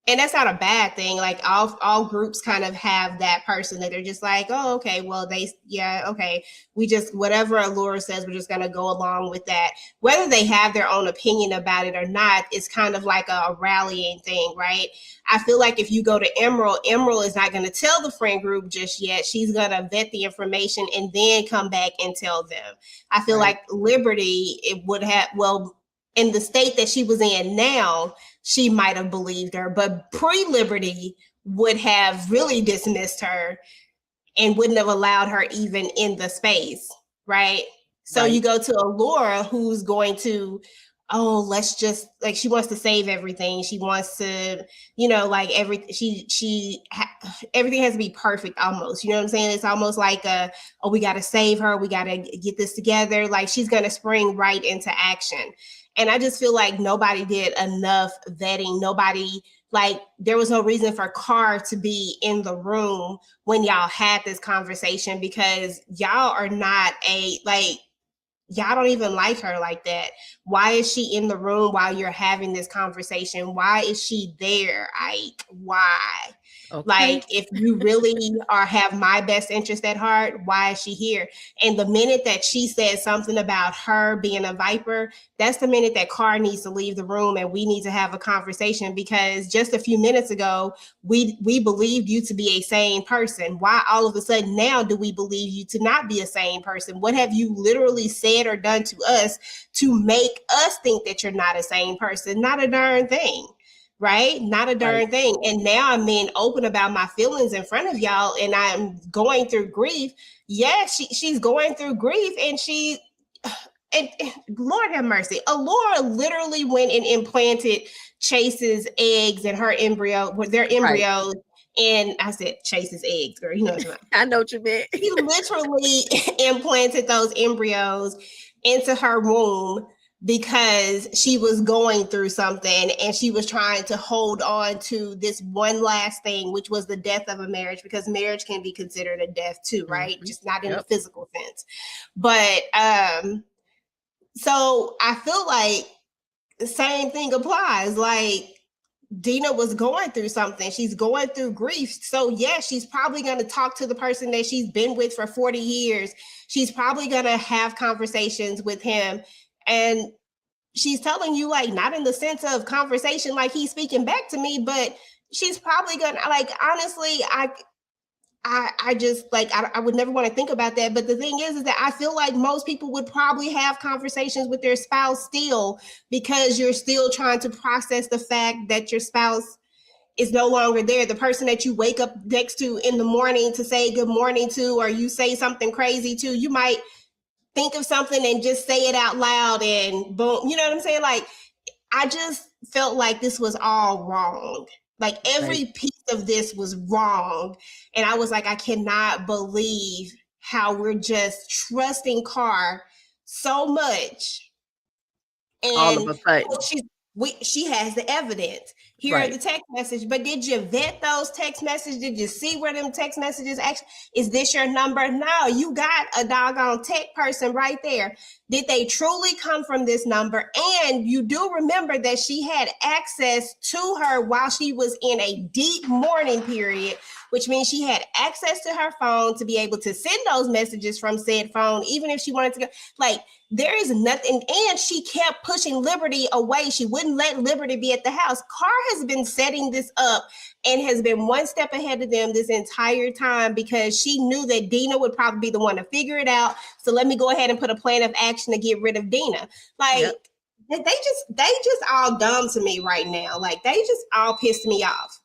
And that's not a bad thing. Like, all groups kind of have that person that they're just like, oh, okay, well, okay, we just, whatever Allura says, we're just going to go along with that. Whether they have their own opinion about it or not, it's kind of like a rallying thing, right? I feel like if you go to Emerald is not going to tell the friend group just yet. She's going to vet the information and then come back and tell them. I feel like Liberty, it would have, well, in the state that she was in now, she might have believed her, but pre-Liberty would have really dismissed her and wouldn't have allowed her even in the space, right? So you go to Allura, who's going to, let's just, like, she wants to save everything. She wants to, like, everything has to be perfect almost. You know what I'm saying? It's almost like we got to save her. We got to get this together. Like, she's going to spring right into action. And I just feel like nobody did enough vetting. There was no reason for Carr to be in the room when y'all had this conversation, because y'all are not y'all don't even like her like that. Why is she in the room while you're having this conversation? Why is she there? Why? Okay. Like, if you really have my best interest at heart, why is she here? And the minute that she said something about her being a Viper, that's the minute that Carr needs to leave the room, and we need to have a conversation, because just a few minutes ago, we believed you to be a sane person. Why all of a sudden now do we believe you to not be a sane person? What have you literally said or done to us to make us think that you're not a sane person? Not a darn thing. Right? Not a darn thing. And now I'm being open about my feelings in front of y'all, and I'm going through grief. Yeah, she's going through grief, and Lord have mercy. Allura literally went and implanted Chase's eggs and her embryo, their embryos. Right. And I said, Chase's eggs, girl. You know what I'm I know what you meant. He literally implanted those embryos into her womb because she was going through something, and she was trying to hold on to this one last thing, which was the death of a marriage, because marriage can be considered a death too, right? Mm-hmm. Just not in the physical sense. But so I feel like the same thing applies. Like, Dina was going through something. She's going through grief. So yeah, she's probably going to talk to the person that she's been with for 40 years. She's probably going to have conversations with him. And she's telling you, like, not in the sense of conversation, like he's speaking back to me, but she's probably gonna, like, honestly, I just like I would never want to think about that. But the thing is that I feel like most people would probably have conversations with their spouse still, because you're still trying to process the fact that your spouse is no longer there. The person that you wake up next to in the morning to say good morning to, or you say something crazy to, you might think of something and just say it out loud and boom, you know what I'm saying? Like, I just felt like this was all wrong. Like, every piece of this was wrong. And I was like, I cannot believe how we're just trusting Carr so much. All of And a sudden. she has the evidence. Here are the text message. But did you vet those text messages? Did you see where them text messages actually, is this your number? No, you got a doggone tech person right there. Did they truly come from this number? And you do remember that she had access to her while she was in a deep mourning period, which means she had access to her phone to be able to send those messages from said phone, even if she wanted to go. Like, there is nothing. And she kept pushing Liberty away. She wouldn't let Liberty be at the house. Carr has been setting this up and has been one step ahead of them this entire time, because she knew that Dina would probably be the one to figure it out. So let me go ahead and put a plan of action to get rid of Dina. Like, they just all dumb to me right now. Like, they just all pissed me off.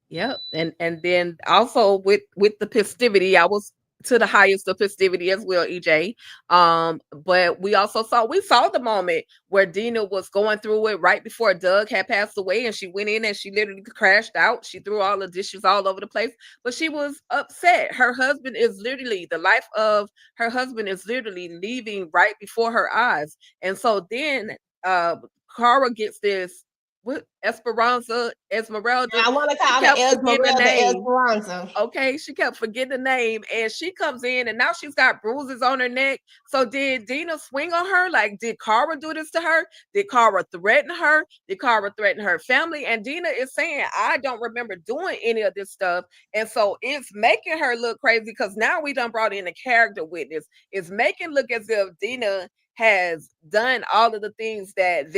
Yep. And then also with the festivity, I was to the highest of festivity as well, EJ. But we saw the moment where Dina was going through it right before Doug had passed away, and she went in and she literally crashed out. She threw all the dishes all over the place, but she was upset. Her husband is literally, the life of her husband is literally leaving right before her eyes. And so then Cara gets this, what, Esmeralda. I want to call her Esmeralda Esperanza. Okay, she kept forgetting the name, and she comes in, and now she's got bruises on her neck. So did Dina swing on her? Like, did Cara do this to her? Did Cara threaten her? Did Cara threaten her family? And Dina is saying, I don't remember doing any of this stuff. And so it's making her look crazy, because now we done brought in a character witness. It's making look as if Dina has done all of the things that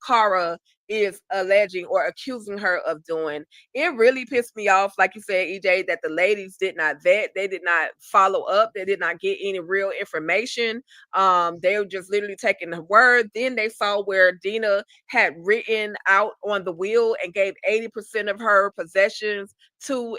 Cara is alleging or accusing her of doing. It really pissed me off, like you said, EJ, that the ladies did not vet, they did not follow up, they did not get any real information. They were just literally taking the word. Then they saw where Dina had written out on the will and gave 80% of her possessions to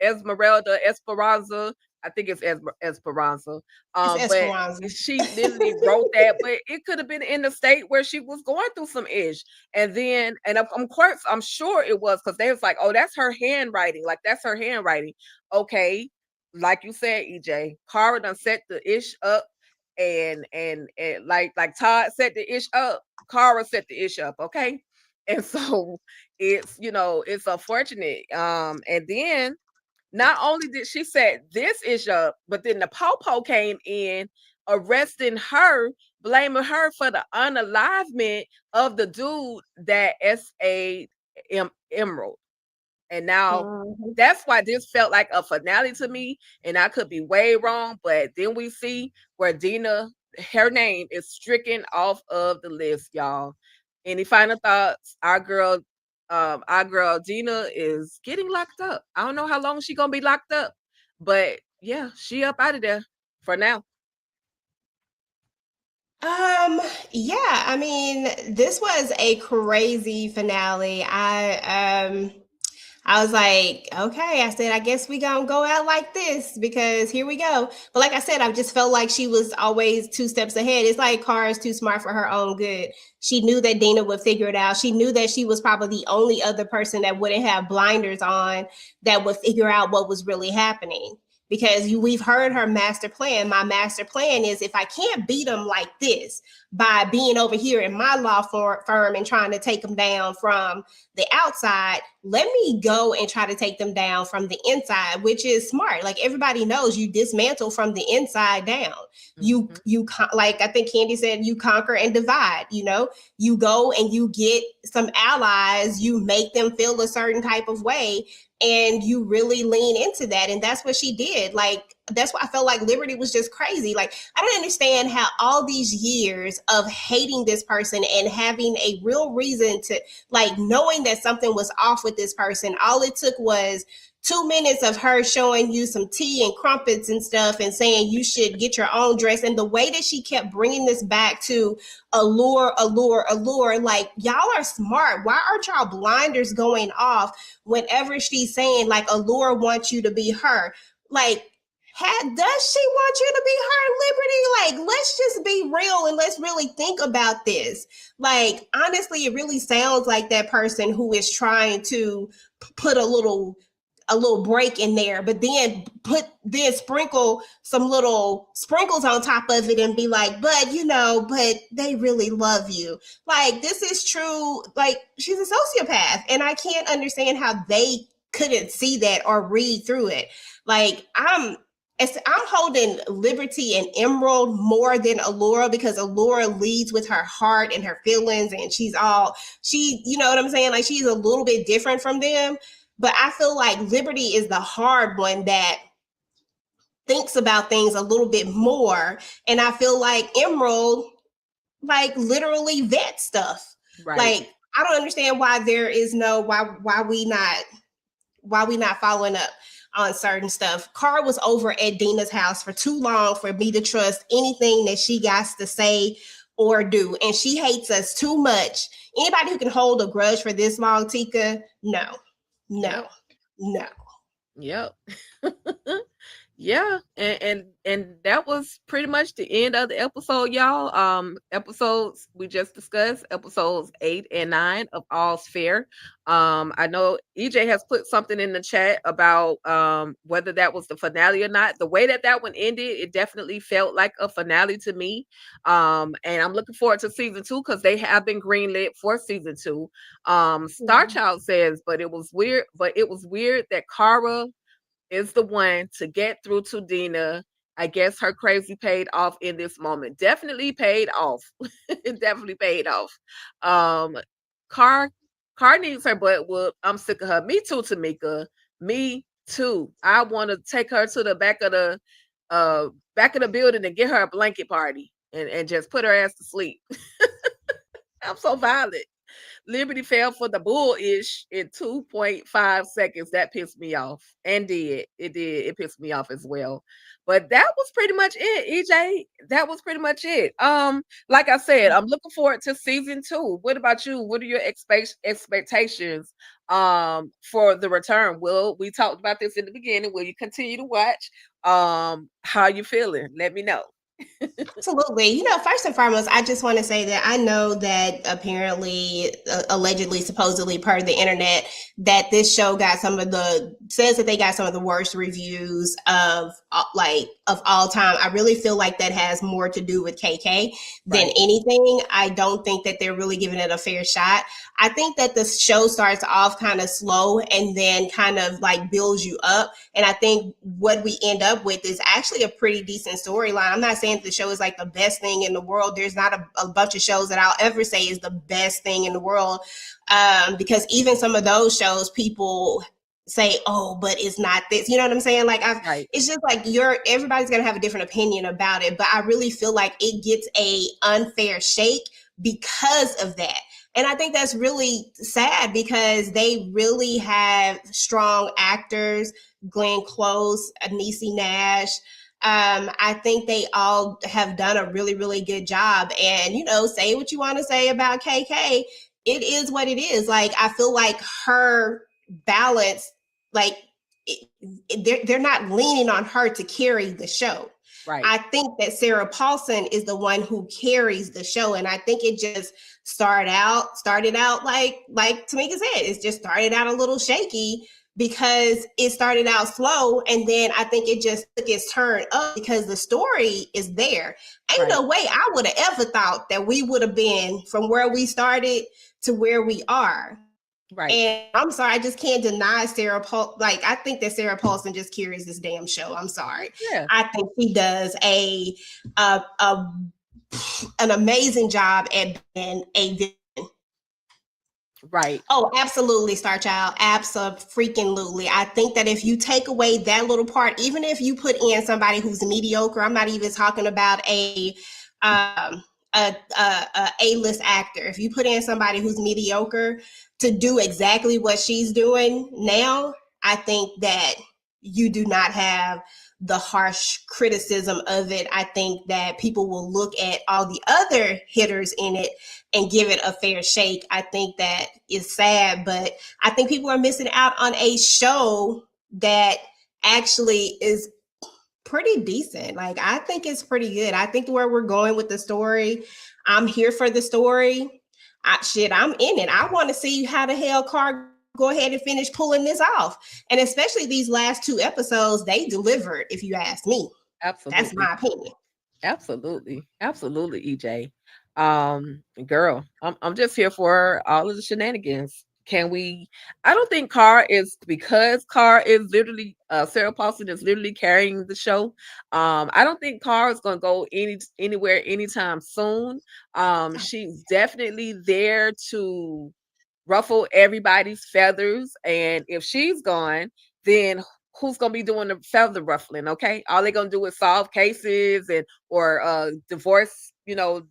Esmeralda Esperanza. I think it's Esperanza. But she literally wrote that, but it could have been in the state where she was going through some ish. And then, and of course, I'm sure it was, because they was like, oh, that's her handwriting. Like, that's her handwriting. Okay. Like you said, EJ, Cara done set the ish up, and like Todd set the ish up, Cara set the ish up. Okay. And so it's, it's unfortunate. And then, not only did she set this issue up, but then the Popo came in, arresting her, blaming her for the unalivement of the dude that S.A. Emerald. And now that's why this felt like a finale to me. And I could be way wrong, but then we see where Dina, her name is stricken off of the list, y'all. Any final thoughts? Our girl Dina is getting locked up. I don't know how long she's gonna be locked up, but yeah, she up out of there for now. Yeah, I mean, this was a crazy finale. I was like, okay, I said, I guess we gonna go out like this, because here we go. But like I said, I just felt like she was always 2 steps ahead. It's like Cara is too smart for her own good. She knew that Dina would figure it out. She knew that she was probably the only other person that wouldn't have blinders on that would figure out what was really happening. Because we've heard her master plan. My master plan is, if I can't beat them like this by being over here in my law firm and trying to take them down from the outside, let me go and try to take them down from the inside, which is smart. Like, everybody knows you dismantle from the inside down. You like I think Candy said, you conquer and divide. You go and you get some allies, you make them feel a certain type of way, and you really lean into that. And that's what she did. Like, that's why I felt like Liberty was just crazy. Like, I don't understand how all these years of hating this person and having a real reason to, like, knowing that something was off with this person, all it took was 2 minutes of her showing you some tea and crumpets and stuff and saying you should get your own dress. And the way that she kept bringing this back to allure, like, y'all are smart. Why aren't y'all blinders going off whenever she's saying, like, allure wants you to be her? Like, does she want you to be her, Liberty? Like, let's just be real and let's really think about this. Like, honestly, it really sounds like that person who is trying to put a little break in there, but then sprinkle some little sprinkles on top of it and be like, but they really love you. Like, this is true. Like, she's a sociopath, and I can't understand how they couldn't see that or read through it. Like, I'm holding Liberty and Emerald more than Allura, because Allura leads with her heart and her feelings, and you know what I'm saying? Like, she's a little bit different from them. But I feel like Liberty is the hard one that thinks about things a little bit more. And I feel like Emerald, like, literally vets stuff. Right. Like, I don't understand why there is why we not following up on certain stuff. Cara was over at Dina's house for too long for me to trust anything that she got to say or do. And she hates us too much. Anybody who can hold a grudge for this long, Tika, no. Yep. Yeah, and that was pretty much the end of the episode, y'all. Episodes we just discussed, episodes 8 and 9 of AllsFair. I know EJ has put something in the chat about whether that was the finale or not. The way that one ended, it definitely felt like a finale to me. And I'm looking forward to season 2 because they have been greenlit for season 2. Starchild says, but it was weird that Cara is the one to get through to Dina. I guess her crazy paid off in this moment. Definitely paid off. It definitely paid off. Car needs her butt whooped. I'm sick of her. Me too, Tamika. Me too. I want to take her to the back of the building and get her a blanket party and just put her ass to sleep. I'm so violent. Liberty fell for the bullish in 2.5 seconds. That pissed me off. And it pissed me off as well. But that was pretty much it, EJ. That was pretty much it. Like I said, I'm looking forward to season 2. What about you? What are your expectations for the return? We talked about this in the beginning. Will you continue to watch? How you feeling? Let me know. Absolutely. First and foremost, I just want to say that I know that apparently, allegedly, supposedly, per the internet, that this show says that they got some of the worst reviews of all time. I really feel like that has more to do with KK than anything. I don't think that they're really giving it a fair shot. I think that the show starts off kind of slow and then kind of like builds you up. And I think what we end up with is actually a pretty decent storyline. I'm not saying that the show is like the best thing in the world. There's not a bunch of shows that I'll ever say is the best thing in the world. Because even some of those shows, people say, oh, but it's not this. You know what I'm saying? Like, it's just like everybody's going to have a different opinion about it. But I really feel like it gets a unfair shake because of that. And I think that's really sad because they really have strong actors, Glenn Close, Niecy Nash. I think they all have done a really, really good job. And, say what you want to say about KK. It is what it is. Like, I feel like her balance, like, they're not leaning on her to carry the show. Right. I think that Sarah Paulson is the one who carries the show. And I think it just started out like Tamika said, it just started out a little shaky because it started out slow. And then I think it just took its turn up because the story is there. Ain't no way I would have ever thought that we would have been from where we started to where we are. Right. And I'm sorry, I just can't deny Sarah Paulson. Like, I think that Sarah Paulson just carries this damn show. I'm sorry. Yeah. I think she does an amazing job at being a villain. Right. Oh, absolutely, Star Child. Absolutely. I think that if you take away that little part, even if you put in somebody who's mediocre, I'm not even talking about um, a-list actor. If you put in somebody who's mediocre to do exactly what she's doing now, I think that you do not have the harsh criticism of it. I think that people will look at all the other hitters in it and give it a fair shake. I think that is sad, but I think people are missing out on a show that actually is pretty decent. Like, I think it's pretty good. I think where we're going with the story, I'm here for the story. I'm in it. I want to see how the hell Car go ahead and finish pulling this off. And especially these last two episodes, they delivered, if you ask me. That's Absolutely. my opinion. Absolutely. Absolutely, EJ. Girl, I'm just here for all of the shenanigans. Can we I don't think Carr is because Carr is literally Sarah Paulson is literally carrying the show. I don't think Carr is gonna go anywhere anytime soon. She's definitely there to ruffle everybody's feathers. And if she's gone, then who's gonna be doing the feather ruffling? Okay, all they're gonna do is solve cases and or divorce.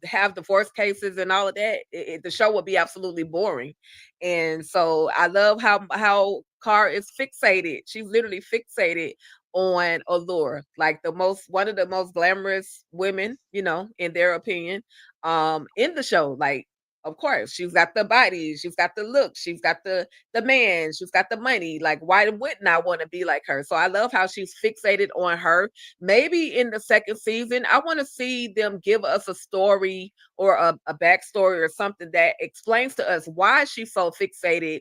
Have divorce cases and all of that. The show will be absolutely boring. And so I love how Carr is fixated. She's literally fixated on Allure, like one of the most glamorous women, in their opinion, in the show. Like, of course, she's got the body, she's got the look, she's got the man, she's got the money. Like, why wouldn't I want to be like her? So I love how she's fixated on her. Maybe in the second season, I want to see them give us a story or a backstory or something that explains to us why she's so fixated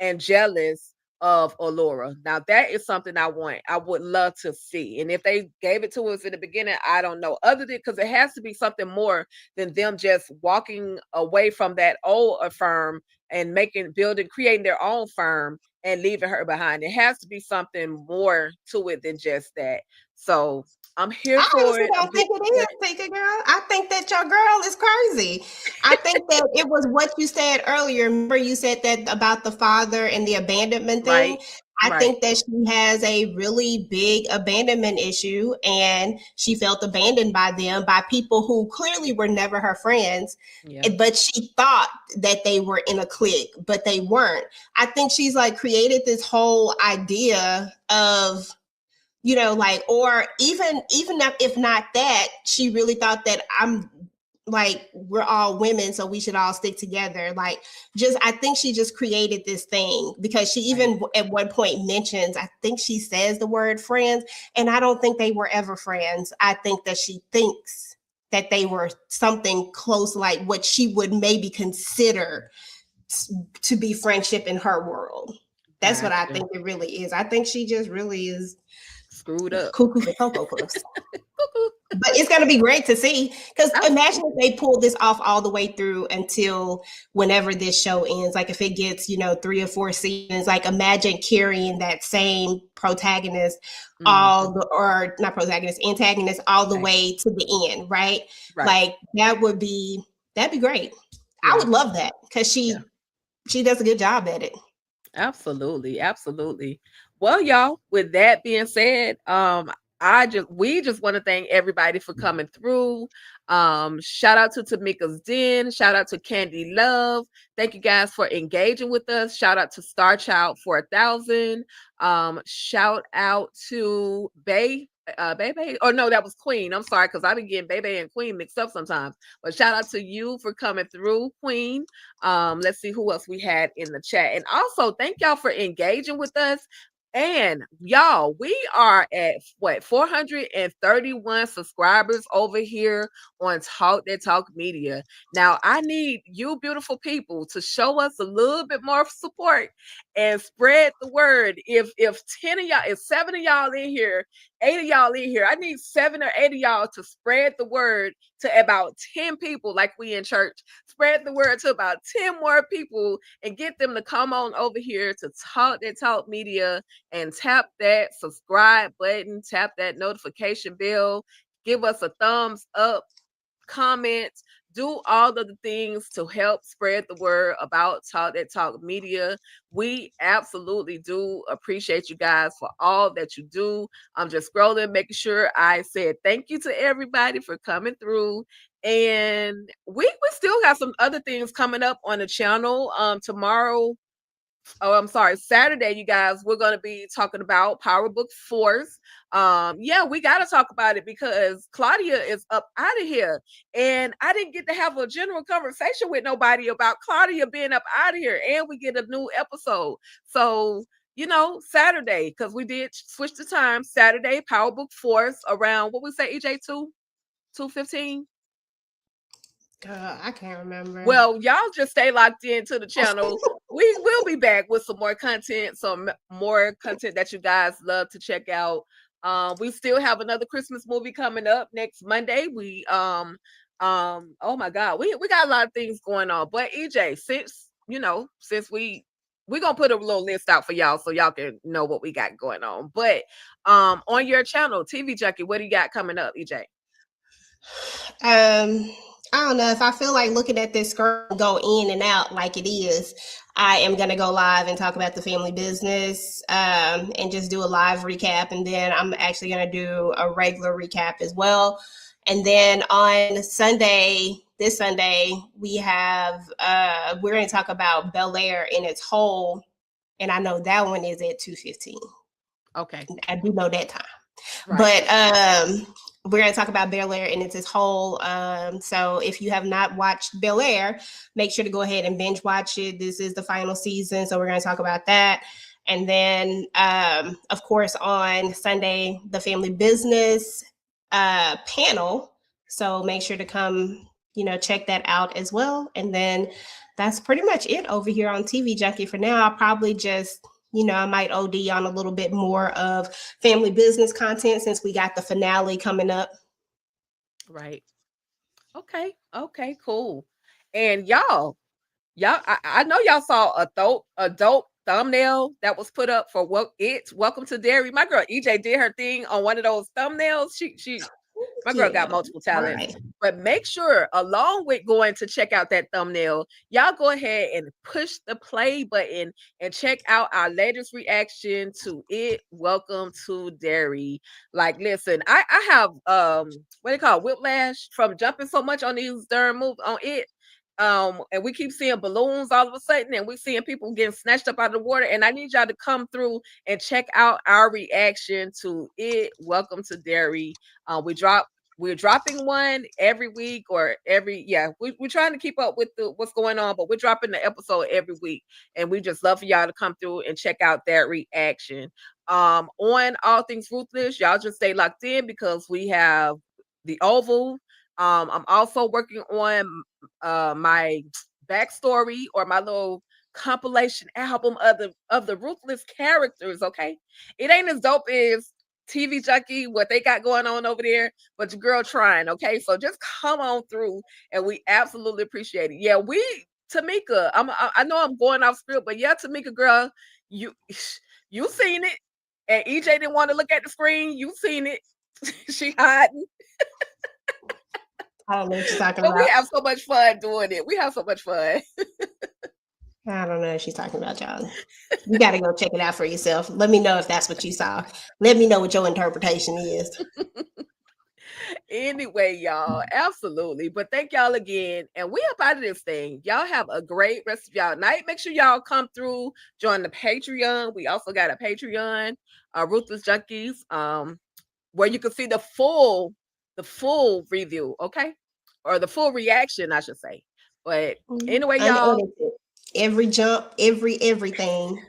and jealous of Allura. Now that is something I would love to see. And if they gave it to us in the beginning, I don't know. Other than because it has to be something more than them just walking away from that old firm and creating their own firm and leaving her behind. It has to be something more to it than just that. So I'm here I for honestly it. I'm don't very think it is, excited. Tika girl. I think that your girl is crazy. I think that it was what you said earlier. Remember, you said that about the father and the abandonment thing. Right. I Right. think that she has a really big abandonment issue, and she felt abandoned by them, by people who clearly were never her friends. Yeah. But she thought that they were in a clique, but they weren't. I think she's like created this whole idea of, like, or even if not that, she really thought that I'm like, we're all women, so we should all stick together. Like, just, I think she just created this thing because she Right. even at one point mentions, I think she says the word friends, and I don't think they were ever friends. I think that she thinks that they were something close, like what she would maybe consider to be friendship in her world. That's what I Gotcha. think it really is. I think she just really is Screwed up. cuckoo for Cocoa Puffs. But it's going to be great to see, because imagine if Absolutely. they pull this off all the way through until whenever this show ends. Like, if it gets 3 or 4 seasons, like, imagine carrying that same protagonist Mhm. or not protagonist, antagonist, all the Right. way to the end, right? Right. Like, that'd be great. I Yeah. would love that because Yeah. she does a good job at it. Absolutely. Absolutely. Well, y'all, with that being said, we just want to thank everybody for coming through. Shout out to Tamika's Den, shout out to Candy Love. Thank you guys for engaging with us. Shout out to Star Child 4000. Shout out to Bebe. Oh no, that was Queen. I'm sorry, because I've been getting Bebe and Queen mixed up sometimes. But shout out to you for coming through, Queen. Let's see who else we had in the chat. And also thank y'all for engaging with us. And y'all, we are at what 431 subscribers over here on Talk That Talk Media. Now, I need you beautiful people to show us a little bit more support and spread the word. If 10 of y'all, if 7 of y'all in here, 8 of y'all in here, I need 7 or 8 of y'all to spread the word to about 10 people, like we in church. Spread the word to about 10 more people and get them to come on over here to Talk That Talk Media and tap that subscribe button, tap that notification bell, give us a thumbs up, comment, do all of the things to help spread the word about Talk That Talk Media. We absolutely do appreciate you guys for all that you do. I'm just scrolling, making sure I said thank you to everybody for coming through. And we still got some other things coming up on the channel. Tomorrow, oh, I'm sorry, Saturday, you guys, we're going to be talking about Power Book Force. Yeah, we got to talk about it because Claudia is up out of here. And I didn't get to have a general conversation with nobody about Claudia being up out of here. And we get a new episode. So, Saturday, because we did switch the time. Saturday, Power Book Force around, what we say, EJ, 2:15? I can't remember. Well, y'all just stay locked into the channel. We will be back with some more content that you guys love to check out. We still have another Christmas movie coming up next Monday. We oh my God, we got a lot of things going on. But EJ, since we're gonna put a little list out for y'all so y'all can know what we got going on. But on your channel, TV Junkie, what do you got coming up, EJ? I don't know if I feel like looking at this screen go in and out like it is. I am gonna go live and talk about the family business, and just do a live recap, and then I'm actually gonna do a regular recap as well. And then on Sunday, this Sunday, we have we're gonna talk about Bel-Air in its whole, and I know that one is at 2:15. Okay, I do know that time, right. But we're going to talk about Bel-Air and it's whole. So if you have not watched Bel-Air, make sure to go ahead and binge watch it. This is the final season, so we're going to talk about that. And then, of course, on Sunday, the family business panel. So make sure to come, check that out as well. And then that's pretty much it over here on TV Junkie for now. I'll probably just I might OD on a little bit more of family business content since we got the finale coming up. Right. Okay, cool. And y'all, I know y'all saw a dope thumbnail that was put up for Welcome to Dairy. My girl EJ did her thing on one of those thumbnails. My girl got multiple talents. Right. But make sure, along with going to check out that thumbnail, y'all go ahead and push the play button and check out our latest reaction to it. Welcome to Dairy. Like, listen, I have what they call whiplash from jumping so much on these darn moves on it. And we keep seeing balloons all of a sudden, and we're seeing people getting snatched up out of the water. And I need y'all to come through and check out our reaction to it. Welcome to Dairy. We're dropping one every week or we're trying to keep up with what's going on, but we're dropping the episode every week. And we just love for y'all to come through and check out that reaction. On All Things Ruthless, y'all just stay locked in because we have the Oval. I'm also working on my backstory or my little compilation album of the Ruthless characters. Okay, it ain't as dope as TV Junkie, what they got going on over there, but your girl trying. Okay, so just come on through, and we absolutely appreciate it. Yeah, Tamika, I know I'm going off script, but yeah, Tamika, girl, you seen it, and EJ didn't want to look at the screen. You seen it. She hiding. I don't know what you're talking about. We have so much fun doing it. We have so much fun. I don't know what she's talking about, y'all. You got to go check it out for yourself. Let me know if that's what you saw. Let me know what your interpretation is. Anyway, y'all, absolutely. But thank y'all again. And we up out of this thing. Y'all have a great rest of y'all night. Make sure y'all come through, join the Patreon. We also got a Patreon, Ruthless Junkies, where you can see the full review, okay? Or the full reaction, I should say. But anyway, y'all. Every jump, everything,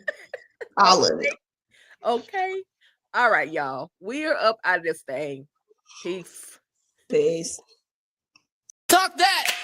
all of it. Okay. All right, y'all. We're up out of this thing. Peace. Peace. Talk that.